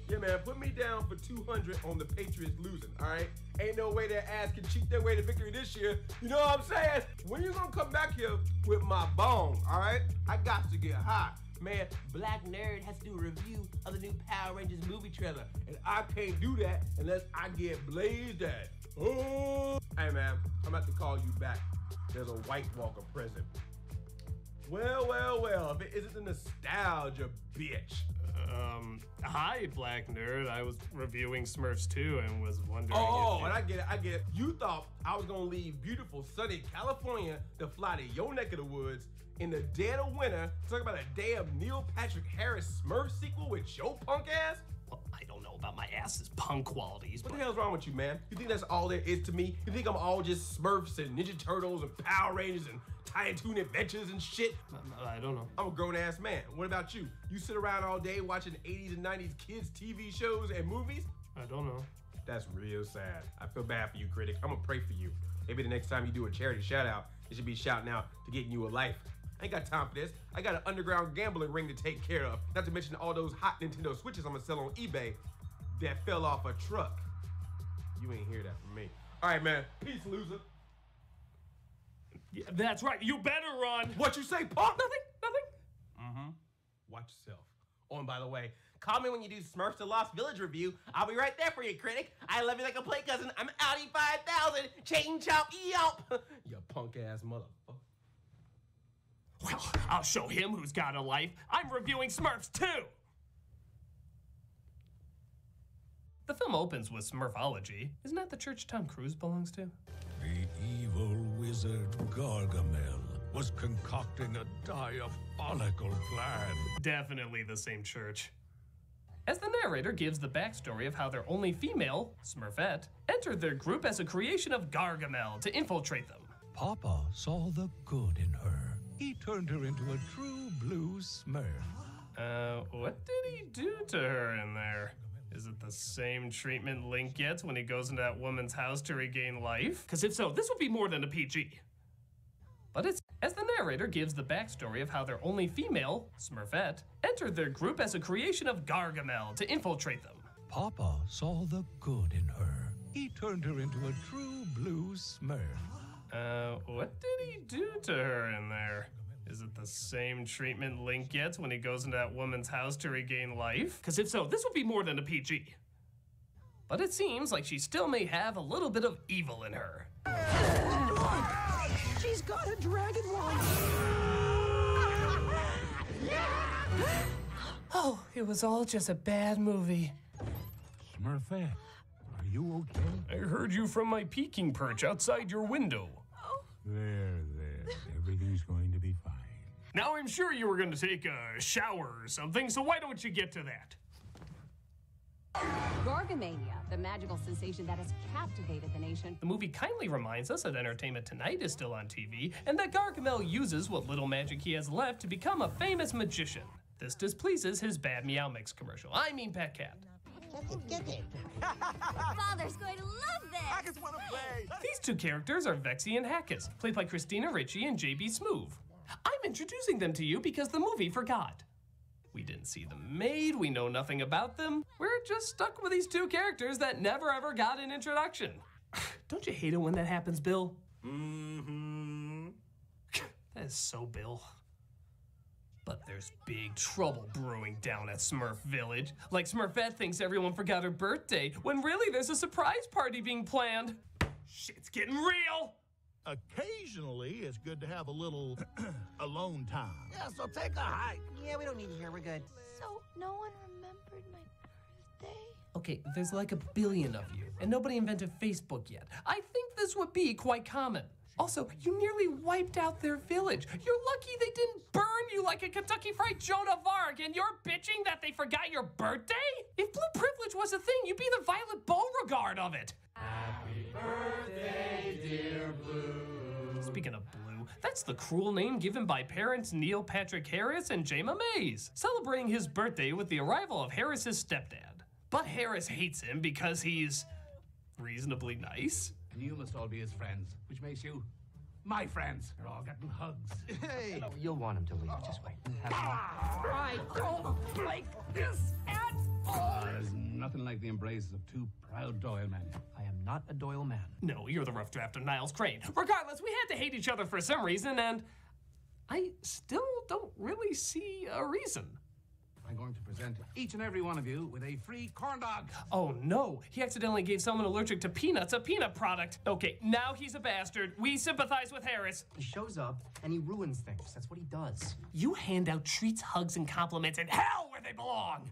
Yeah, man, put me down for 200 on the Patriots losing, all right? Ain't no way their ass can cheat their way to victory this year. You know what I'm saying? When you gonna come back here with my bone, all right? I got to get hot. Man, Black Nerd has to do a review of the new Power Rangers movie trailer, and I can't do that unless I get blazed at. Oh. Hey, man, I'm about to call you back. There's a White Walker present. Well, well, well, if it isn't the nostalgia, bitch. Hi, Black Nerd. I was reviewing Smurfs 2 and was wondering and I get it. You thought I was gonna leave beautiful sunny California to fly to your neck of the woods in the dead of winter to talk about a damn Neil Patrick Harris Smurf sequel with your punk ass? Well, I don't know about my ass's punk qualities, What the hell's wrong with you, man? You think that's all there is to me? You think I'm all just Smurfs and Ninja Turtles and Power Rangers and Tiny Toon Adventures and shit? I don't know. I'm a grown-ass man. What about you? You sit around all day watching 80s and 90s kids TV shows and movies? I don't know. That's real sad. I feel bad for you, critic. I'm gonna pray for you. Maybe the next time you do a charity shout-out, it should be shouting out to getting you a life. I ain't got time for this. I got an underground gambling ring to take care of. Not to mention all those hot Nintendo Switches I'm gonna sell on eBay that fell off a truck. You ain't hear that from me. All right, man. Peace, loser. Yeah, that's right. You better run. What you say, punk? Nothing. Mm-hmm. Watch yourself. Oh, and by the way, call me when you do Smurfs to Lost Village review. I'll be right there for you, critic. I love you like a play cousin. I'm Audi 5000. Chain chop yelp. You punk ass motherfucker. Well, I'll show him who's got a life. I'm reviewing Smurfs 2. The film opens with Smurfology. Isn't that the church Tom Cruise belongs to? The evil wizard Gargamel was concocting a diabolical plan. Definitely the same church. As the narrator gives the backstory of how their only female, Smurfette, entered their group as a creation of Gargamel to infiltrate them. Papa saw the good in her. He turned her into a true blue Smurf. What did he do to her in there? Is it the same treatment Link gets when he goes into that woman's house to regain life? Because if so, this would be more than a PG. But it's as the narrator gives the backstory of how their only female, Smurfette, entered their group as a creation of Gargamel to infiltrate them. Papa saw the good in her. He turned her into a true blue Smurf. What did he do to her in there? Is it the same treatment Link gets when he goes into that woman's house to regain life? Because if so, this would be more than a PG. But it seems like she still may have a little bit of evil in her. She's got a dragon wand! Oh, it was all just a bad movie. Smurfette, are you okay? I heard you from my peeking perch outside your window. There. Everything's going to be fine. Now, I'm sure you were going to take a shower or something, so why don't you get to that? Gargamania, the magical sensation that has captivated the nation. The movie kindly reminds us that Entertainment Tonight is still on TV, and that Gargamel uses what little magic he has left to become a famous magician. This displeases his Bad Meow Mix commercial. I mean Pet Cat. Get it. Father's going to love this. I just want to play. These two characters are Vexy and Hackus, played by Christina Ricci and J.B. Smoove. I'm introducing them to you because the movie forgot. We didn't see them made, we know nothing about them. We're just stuck with these two characters that never ever got an introduction. Don't you hate it when that happens, Bill? Mm-hmm. That is so Bill. But there's big trouble brewing down at Smurf Village. Like Smurfette thinks everyone forgot her birthday, when really there's a surprise party being planned. Shit's getting real! Occasionally, it's good to have a little alone time. Yeah, so take a hike. Yeah, we don't need you here. We're good. So, no one remembered my birthday? Okay, there's like 1 billion of you, and nobody invented Facebook yet. I think this would be quite common. Also, you nearly wiped out their village. You're lucky they didn't burn you like a Kentucky Fried Joan of Arc, and you're bitching that they forgot your birthday? If blue privilege was a thing, you'd be the Violet Beauregard of it. Happy birthday, dear Blue. Speaking of Blue, that's the cruel name given by parents Neil Patrick Harris and Jayma Mays, celebrating his birthday with the arrival of Harris's stepdad. But Harris hates him because he's reasonably nice. And you must all be his friends, which makes you my friends. You're all getting hugs. Hey! You'll want him to leave. Just wait. I don't like this at all! There's nothing like the embraces of two proud Doyle men. I am not a Doyle man. No, you're the rough draft of Niles Crane. Regardless, we had to hate each other for some reason, and I still don't really see a reason. I'm going to present each and every one of you with a free corn dog. Oh no, he accidentally gave someone allergic to peanuts a peanut product. Okay, now he's a bastard. We sympathize with Harris. He shows up and he ruins things. That's what he does. You hand out treats, hugs, and compliments in hell where they belong.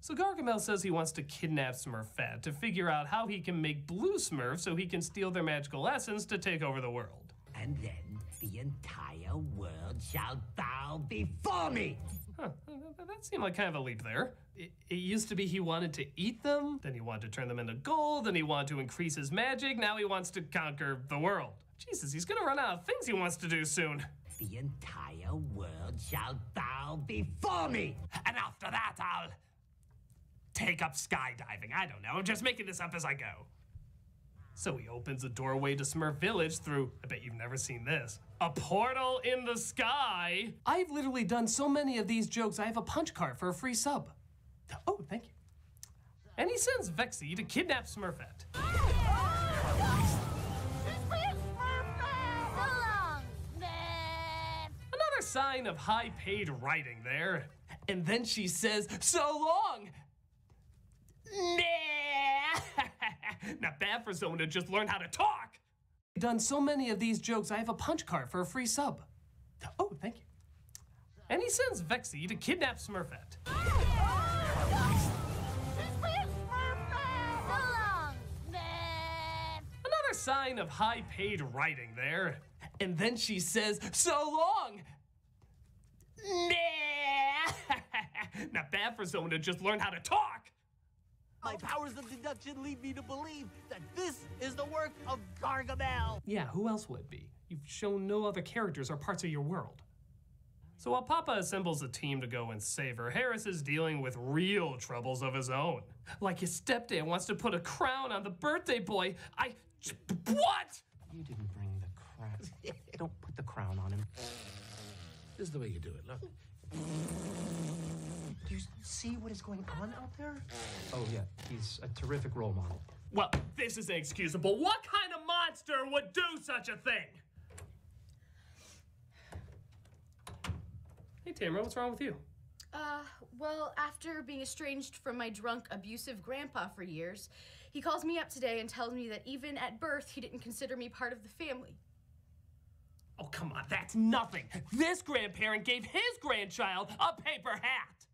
So Gargamel says he wants to kidnap Smurfette to figure out how he can make Blue Smurf so he can steal their magical essence to take over the world. And then the entire world shall bow before me. Huh, that seemed like kind of a leap there. It used to be he wanted to eat them, then he wanted to turn them into gold, then he wanted to increase his magic, now he wants to conquer the world. Jesus, he's gonna run out of things he wants to do soon. The entire world shall bow before me. And after that, I'll take up skydiving. I don't know, I'm just making this up as I go. So he opens a doorway to Smurf Village through, I bet you've never seen this, a portal in the sky. I've literally done so many of these jokes, I have a punch card for a free sub. Oh, thank you. and he sends Vexy to kidnap Smurfette. Another sign of high-paid writing there. And then she says, "So long!" Not bad for someone to just learn how to talk. I've done so many of these jokes, I have a punch card for a free sub. Oh, thank you. And he sends Vexy to kidnap Smurfette. Another sign of high-paid writing there. And then she says, "So long!" Not bad for someone to just learn how to talk. My powers of deduction lead me to believe that this is the work of Gargamel. Yeah, who else would be? You've shown no other characters or parts of your world. So while Papa assembles a team to go and save her, Harris is dealing with real troubles of his own. Like his stepdad wants to put a crown on the birthday boy. What? You didn't bring the crown. Don't put the crown on him. This is the way you do it, look. Do you see what is going on out there? Oh, yeah, he's a terrific role model. Well, this is inexcusable. What kind of monster would do such a thing? Hey, Tamara, what's wrong with you? Well, after being estranged from my drunk, abusive grandpa for years, he calls me up today and tells me that even at birth, he didn't consider me part of the family. Oh, come on, that's nothing. This grandparent gave his grandchild a paper hat.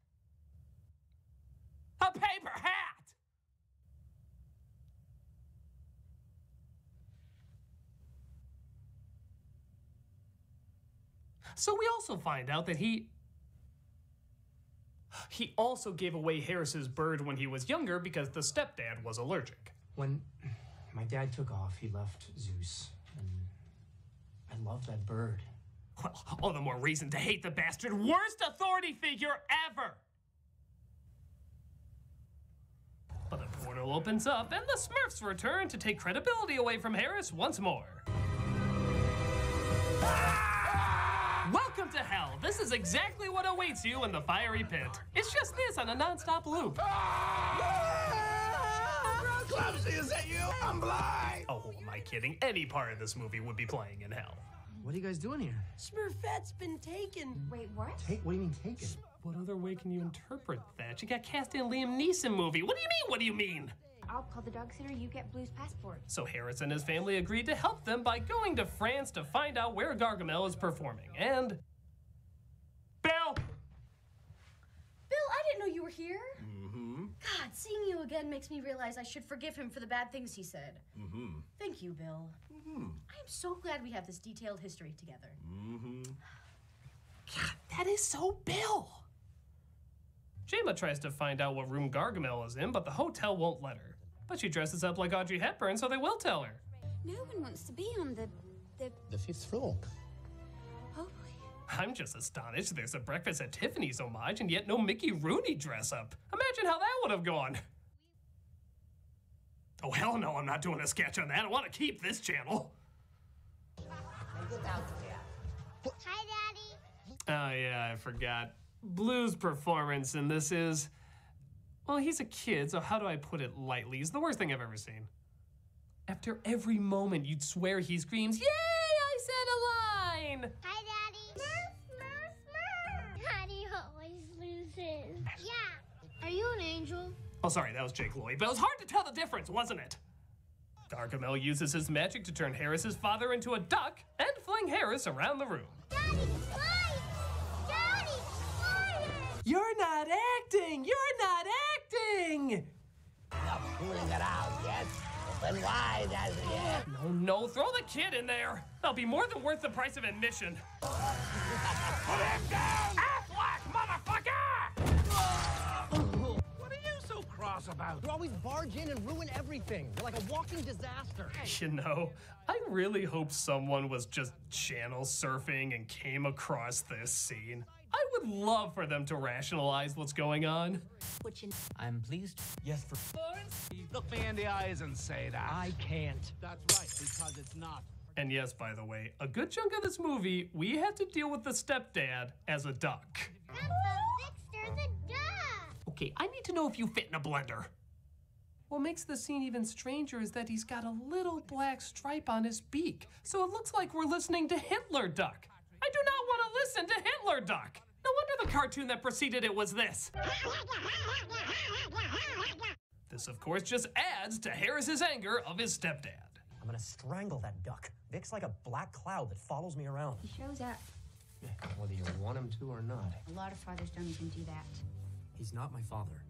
A paper hat! So we also find out that he also gave away Harris's bird when he was younger because the stepdad was allergic. When my dad took off, he left Zeus, and I love that bird. Well, all the more reason to hate the bastard. Worst authority figure ever! But the portal opens up, and the Smurfs return to take credibility away from Harris once more. Welcome to hell. This is exactly what awaits you in the fiery pit. It's just this on a non-stop loop. Clumsy, is that you? I'm blind. Oh, who am I kidding? Any part of this movie would be playing in hell. What are you guys doing here? Smurfette's been taken. Wait, what? What do you mean taken? What other way can you interpret that? You got cast in a Liam Neeson movie. What do you mean? What do you mean? I'll call the dog sitter, you get Blue's passport. So Harris and his family agreed to help them by going to France to find out where Gargamel is performing. And... Bill! Bill, I didn't know you were here. Mm-hmm. God, seeing you again makes me realize I should forgive him for the bad things he said. Mm-hmm. Thank you, Bill. Mm-hmm. I'm so glad we have this detailed history together. Mm-hmm. God, that is so Bill! Jayma tries to find out what room Gargamel is in, but the hotel won't let her. But she dresses up like Audrey Hepburn, so they will tell her. No one wants to be on the fifth floor. Oh, I'm just astonished there's a Breakfast at Tiffany's homage and yet no Mickey Rooney dress up. Imagine how that would have gone. Oh, hell no, I'm not doing a sketch on that. I want to keep this channel. Hi, Daddy. Oh, yeah, I forgot. Blue's performance in this is... Well, he's a kid, so how do I put it lightly? He's the worst thing I've ever seen. After every moment, you'd swear he screams, "Yay, I said a line!" Hi, Daddy. Smurf. Daddy always loses. Yeah. Are you an angel? Oh, sorry, that was Jake Lloyd, but it was hard to tell the difference, wasn't it? Gargamel uses his magic to turn Harris's father into a duck and fling Harris around the room. Daddy, slide! Daddy, slide! You're not acting! You're not acting! Not fooling it out yet. Open wide as yet. No, throw the kid in there. That'll be more than worth the price of admission. Put him down! Affleck, motherfucker! What are you so cross about? You always barge in and ruin everything. You're like a walking disaster. You know, I really hope someone was just channel surfing and came across this scene. I would love for them to rationalize what's going on. I'm pleased. Yes, for Look me in the eyes and say that. I can't. That's right, because it's not. And yes, by the way, a good chunk of this movie, we had to deal with the stepdad as a duck. That's a duck. Okay, I need to know if you fit in a blender. What makes the scene even stranger is that he's got a little black stripe on his beak, so it looks like we're listening to Hitler Duck. I do not want to listen to Hitler Duck. No wonder the cartoon that preceded it was this. This, of course, just adds to Harris's anger of his stepdad. I'm gonna strangle that duck. Vic's like a black cloud that follows me around. He shows up. Yeah, whether you want him to or not. A lot of fathers don't even do that. He's not my father.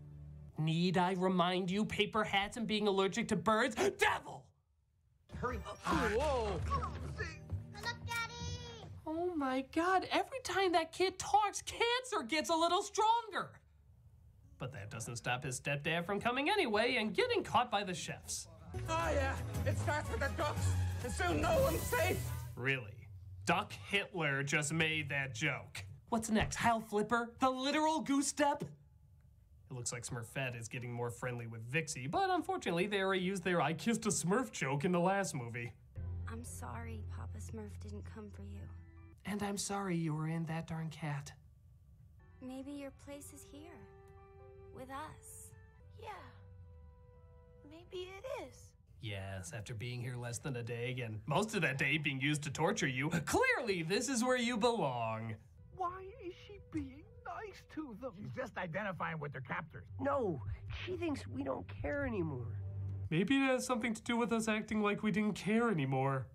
Need I remind you, paper hats and being allergic to birds? Devil! Hurry. Whoa! Look, Daddy! Oh my God, every time that kid talks, cancer gets a little stronger. But that doesn't stop his stepdad from coming anyway and getting caught by the chefs. Oh yeah, it starts with the ducks, and soon no one's safe. Really? Duck Hitler just made that joke. What's next, Heil Flipper? The literal goose step? It looks like Smurfette is getting more friendly with Vixie, but unfortunately they already used their I kissed a Smurf joke in the last movie. I'm sorry Papa Smurf didn't come for you. And I'm sorry you were in that darn cat. Maybe your place is here. With us. Yeah. Maybe it is. Yes, after being here less than a day, and most of that day being used to torture you, clearly this is where you belong. Why is she being nice to them? She's just identifying with their captors. No, she thinks we don't care anymore. Maybe it has something to do with us acting like we didn't care anymore.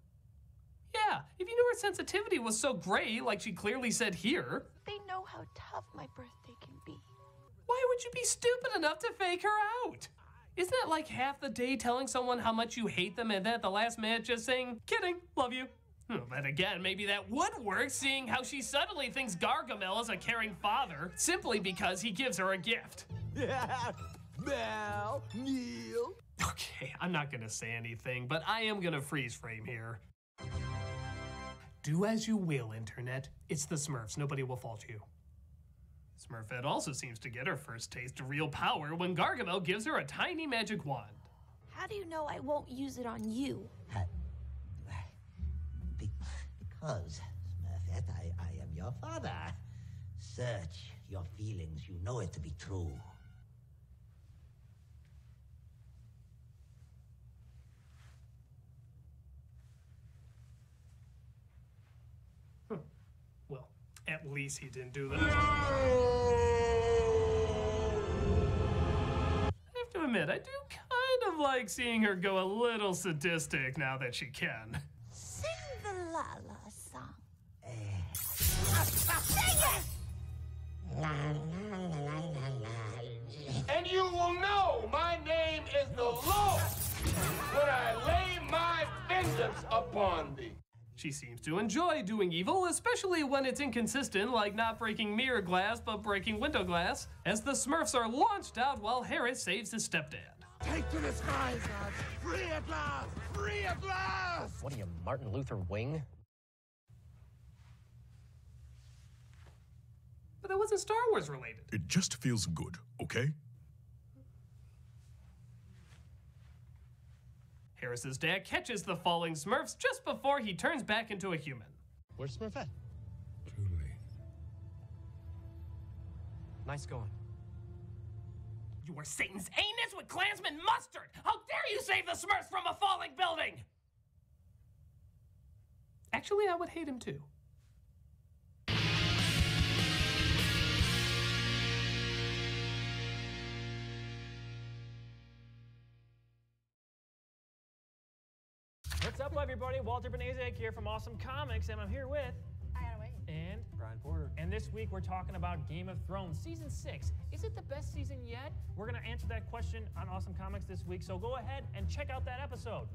Yeah, if you knew her sensitivity was so great, like she clearly said here. They know how tough my birthday can be. Why would you be stupid enough to fake her out? Isn't that like half the day telling someone how much you hate them and then at the last minute just saying, kidding, love you? But again, maybe that would work, seeing how she suddenly thinks Gargamel is a caring father simply because he gives her a gift. Yeah, Mal, Neil. Okay, I'm not gonna say anything, but I am gonna freeze frame here. Do as you will, Internet. It's the Smurfs. Nobody will fault you. Smurfette also seems to get her first taste of real power when Gargamel gives her a tiny magic wand. How do you know I won't use it on you? Because, Smurfette, I am your father. Search your feelings. You know it to be true. Well, at least he didn't do that. I have to admit, I do kind of like seeing her go a little sadistic now that she can. Sing the La-La song. Sing it! And you will know my name is the Lord when I lay my vengeance upon thee. She seems to enjoy doing evil, especially when it's inconsistent, like not breaking mirror glass but breaking window glass, as the Smurfs are launched out while Harris saves his stepdad. Take to the skies, God. Free at last! Free at last! What are you, Martin Luther Wing? But that wasn't Star Wars related. It just feels good, okay? Harris's dad catches the falling Smurfs just before he turns back into a human. Where's Smurfette? Truly. Nice going. You are Satan's anus with Klansman mustard! How dare you save the Smurfs from a falling building! Actually, I would hate him too. What's up, everybody? Walter Benezek here from Awesome Comics, and I'm here with and Brian Porter. And this week we're talking about Game of Thrones Season 6. Is it the best season yet? We're going to answer that question on Awesome Comics this week, so go ahead and check out that episode.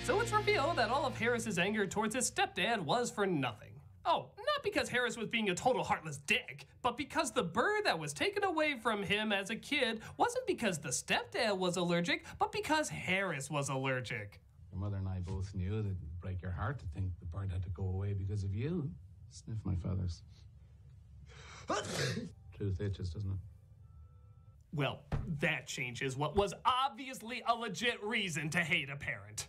So it's revealed that all of Harris's anger towards his stepdad was for nothing. Oh, not because Harris was being a total heartless dick, but because the bird that was taken away from him as a kid wasn't because the stepdad was allergic, but because Harris was allergic. Your mother and I both knew that it'd break your heart to think the bird had to go away because of you. Sniff my feathers. Truth itches, doesn't it? Well, that changes what was obvious. obviously a legit reason to hate a parent.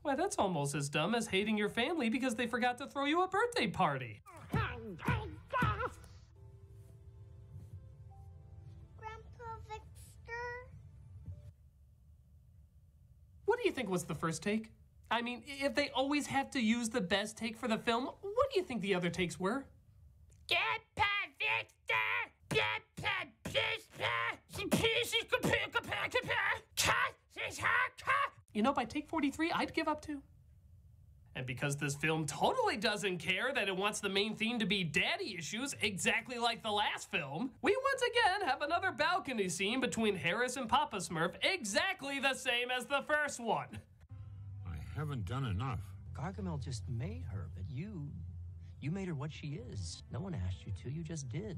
Why, that's almost as dumb as hating your family because they forgot to throw you a birthday party. Grandpa Victor? What do you think was the first take? I mean, if they always have to use the best take for the film, what do you think the other takes were? You know, by take 43, I'd give up too. And because this film totally doesn't care that it wants the main theme to be daddy issues, exactly like the last film, we once again have another balcony scene between Harris and Papa Smurf, exactly the same as the first one. I haven't done enough. Gargamel just made her, but you made her what she is. No one asked you to, you just did.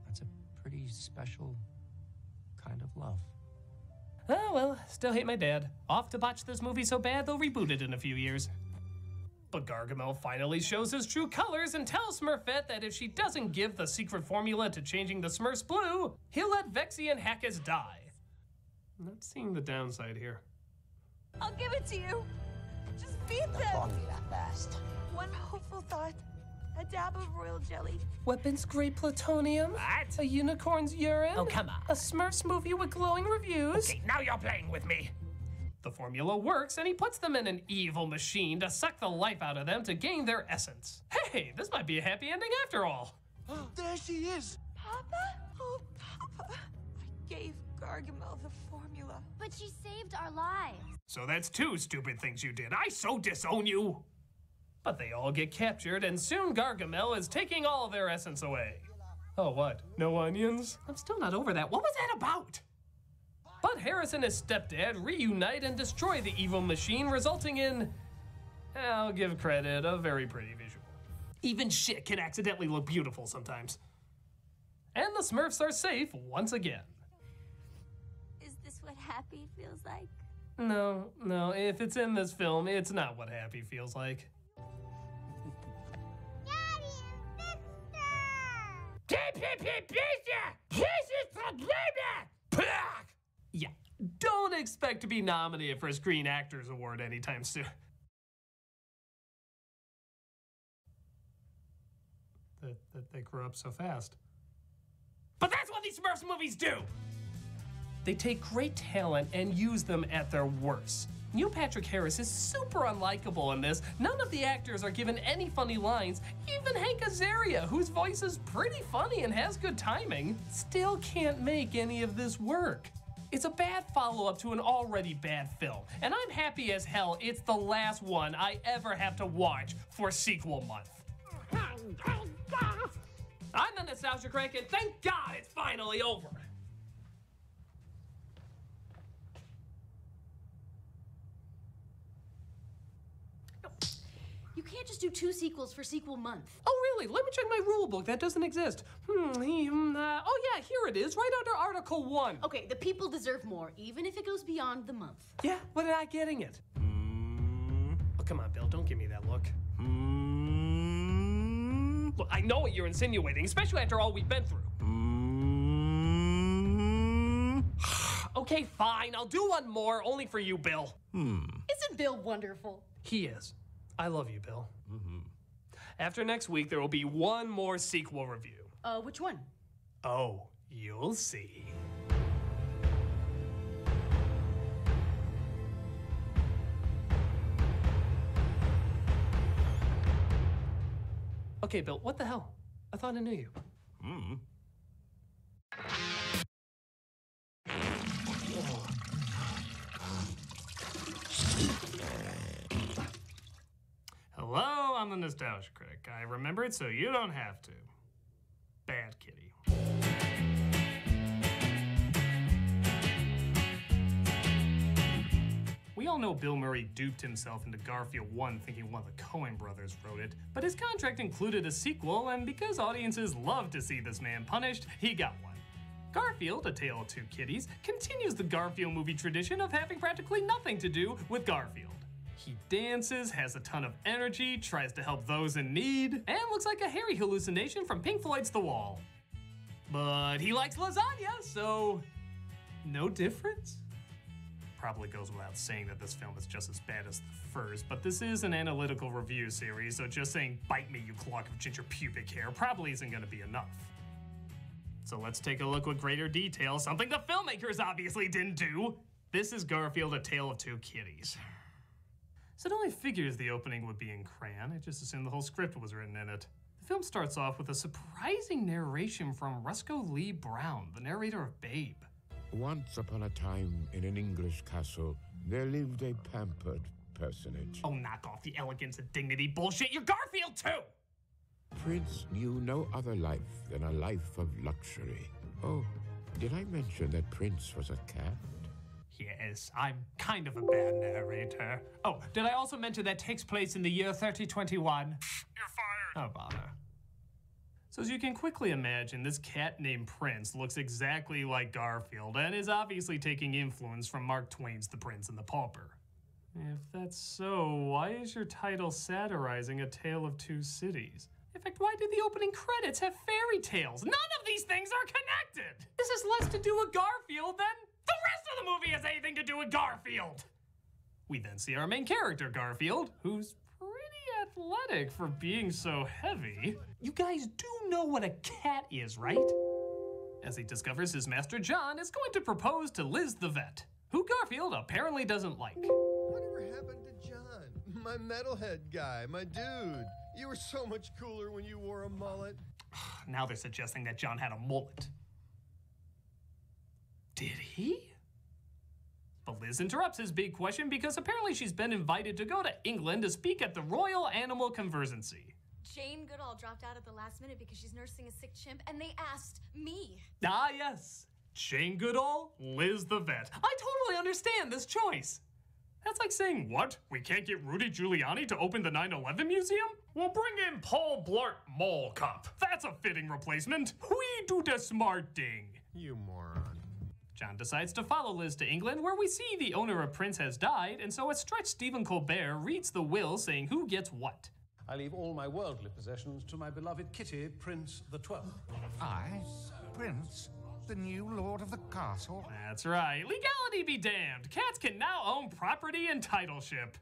That's a pretty special kind of love. Oh, well, still hate my dad. Off to botch this movie so bad they'll reboot it in a few years. But Gargamel finally shows his true colors and tells Smurfette that if she doesn't give the secret formula to changing the Smurfs blue, he'll let Vexy and Hackus die. I'm not seeing the downside here. I'll give it to you. Just beat them. Formula first. One hopeful thought. A dab of royal jelly. Weapons grade plutonium? What? A unicorn's urine? Oh, come on. A Smurfs movie with glowing reviews? Okay, now you're playing with me. The formula works, and he puts them in an evil machine to suck the life out of them to gain their essence. Hey, this might be a happy ending after all. There she is! Papa? Oh, Papa. I gave Gargamel the formula. But she saved our lives. So that's two stupid things you did. I so disown you. But they all get captured, and soon Gargamel is taking all of their essence away. Oh, what? No onions? I'm still not over that. What was that about? But Harris and his stepdad reunite and destroy the evil machine, resulting in, I'll give credit, a very pretty visual. Even shit can accidentally look beautiful sometimes. And the Smurfs are safe once again. Is this what happy feels like? No, if it's in this film, it's not what happy feels like. Yeah, don't expect to be nominated for a Screen Actors Award anytime soon. That they grew up so fast. But that's what these Smurfs movies do! They take great talent and use them at their worst. Neil Patrick Harris is super unlikable in this. None of the actors are given any funny lines. Even Hank Azaria, whose voice is pretty funny and has good timing, still can't make any of this work. It's a bad follow-up to an already bad film, and I'm happy as hell it's the last one I ever have to watch for sequel month. I'm the Nostalgia Crank, and thank God it's finally over. You can't just do 2 sequels for sequel month. Oh, really? Let me check my rule book. That doesn't exist. Oh, yeah, here it is, right under Article 1. Okay, the people deserve more, even if it goes beyond the month. Yeah, but they're not getting it. Oh, come on, Bill, don't give me that look. Look, I know what you're insinuating, especially after all we've been through. Okay, fine, I'll do one more, only for you, Bill. Isn't Bill wonderful? He is. I love you, Bill. After next week, there will be one more sequel review. Which one? Oh, you'll see. Okay, Bill, what the hell? I thought I knew you. Hello, I'm the Nostalgia Critic. I remembered so you don't have to. Bad kitty. We all know Bill Murray duped himself into Garfield 1 thinking one of the Coen brothers wrote it, but his contract included a sequel, and because audiences love to see this man punished, he got one. Garfield, A Tale of Two Kitties, continues the Garfield movie tradition of having practically nothing to do with Garfield. He dances, has a ton of energy, tries to help those in need, and looks like a hairy hallucination from Pink Floyd's The Wall. But he likes lasagna, so no difference? probably goes without saying that this film is just as bad as the first, but this is an analytical review series, so just saying "bite me, you clog of ginger pubic hair" probably isn't going to be enough. So let's take a look with greater detail, something the filmmakers obviously didn't do. This is Garfield, A Tale of Two Kitties. So it only figures the opening would be in crayon. I just assumed the whole script was written in it. The film starts off with a surprising narration from Roscoe Lee Brown, the narrator of Babe. Once upon a time, in an English castle, there lived a pampered personage. Oh, knock off the elegance and dignity bullshit. You're Garfield, too! Prince knew no other life than a life of luxury. Oh, did I mention that Prince was a cat? Yes, I'm kind of a bad narrator. Oh, did I also mention that takes place in the year 3021? You're fired! Oh, bother. So as you can quickly imagine, this cat named Prince looks exactly like Garfield and is obviously taking influence from Mark Twain's The Prince and the Pauper. If that's so, why is your title satirizing A Tale of Two Cities? In fact, why did the opening credits have fairy tales? None of these things are connected! This has less to do with Garfield than the rest of the movie has anything to do with Garfield! We then see our main character, Garfield, who's pretty athletic for being so heavy. You guys do know what a cat is, right? As he discovers his master John is going to propose to Liz the vet, who Garfield apparently doesn't like. Whatever happened to John? My metalhead guy, my dude. You were so much cooler when you wore a mullet. Now they're suggesting that John had a mullet. Did he? But Liz interrupts his big question because apparently she's been invited to go to England to speak at the Royal Animal Conservancy. Jane Goodall dropped out at the last minute because she's nursing a sick chimp, and they asked me. Ah, yes. Jane Goodall, Liz the vet. I totally understand this choice. That's like saying, what? We can't get Rudy Giuliani to open the 9/11 museum? We'll bring in Paul Blart Mall Cop. That's a fitting replacement. We do the smart thing. You moron. John decides to follow Liz to England, where we see the owner of Prince has died, and so a stretched Stephen Colbert reads the will saying who gets what. I leave all my worldly possessions to my beloved kitty, Prince the 12th. I, Prince, the new lord of the castle? That's right. Legality be damned. Cats can now own property and titleship.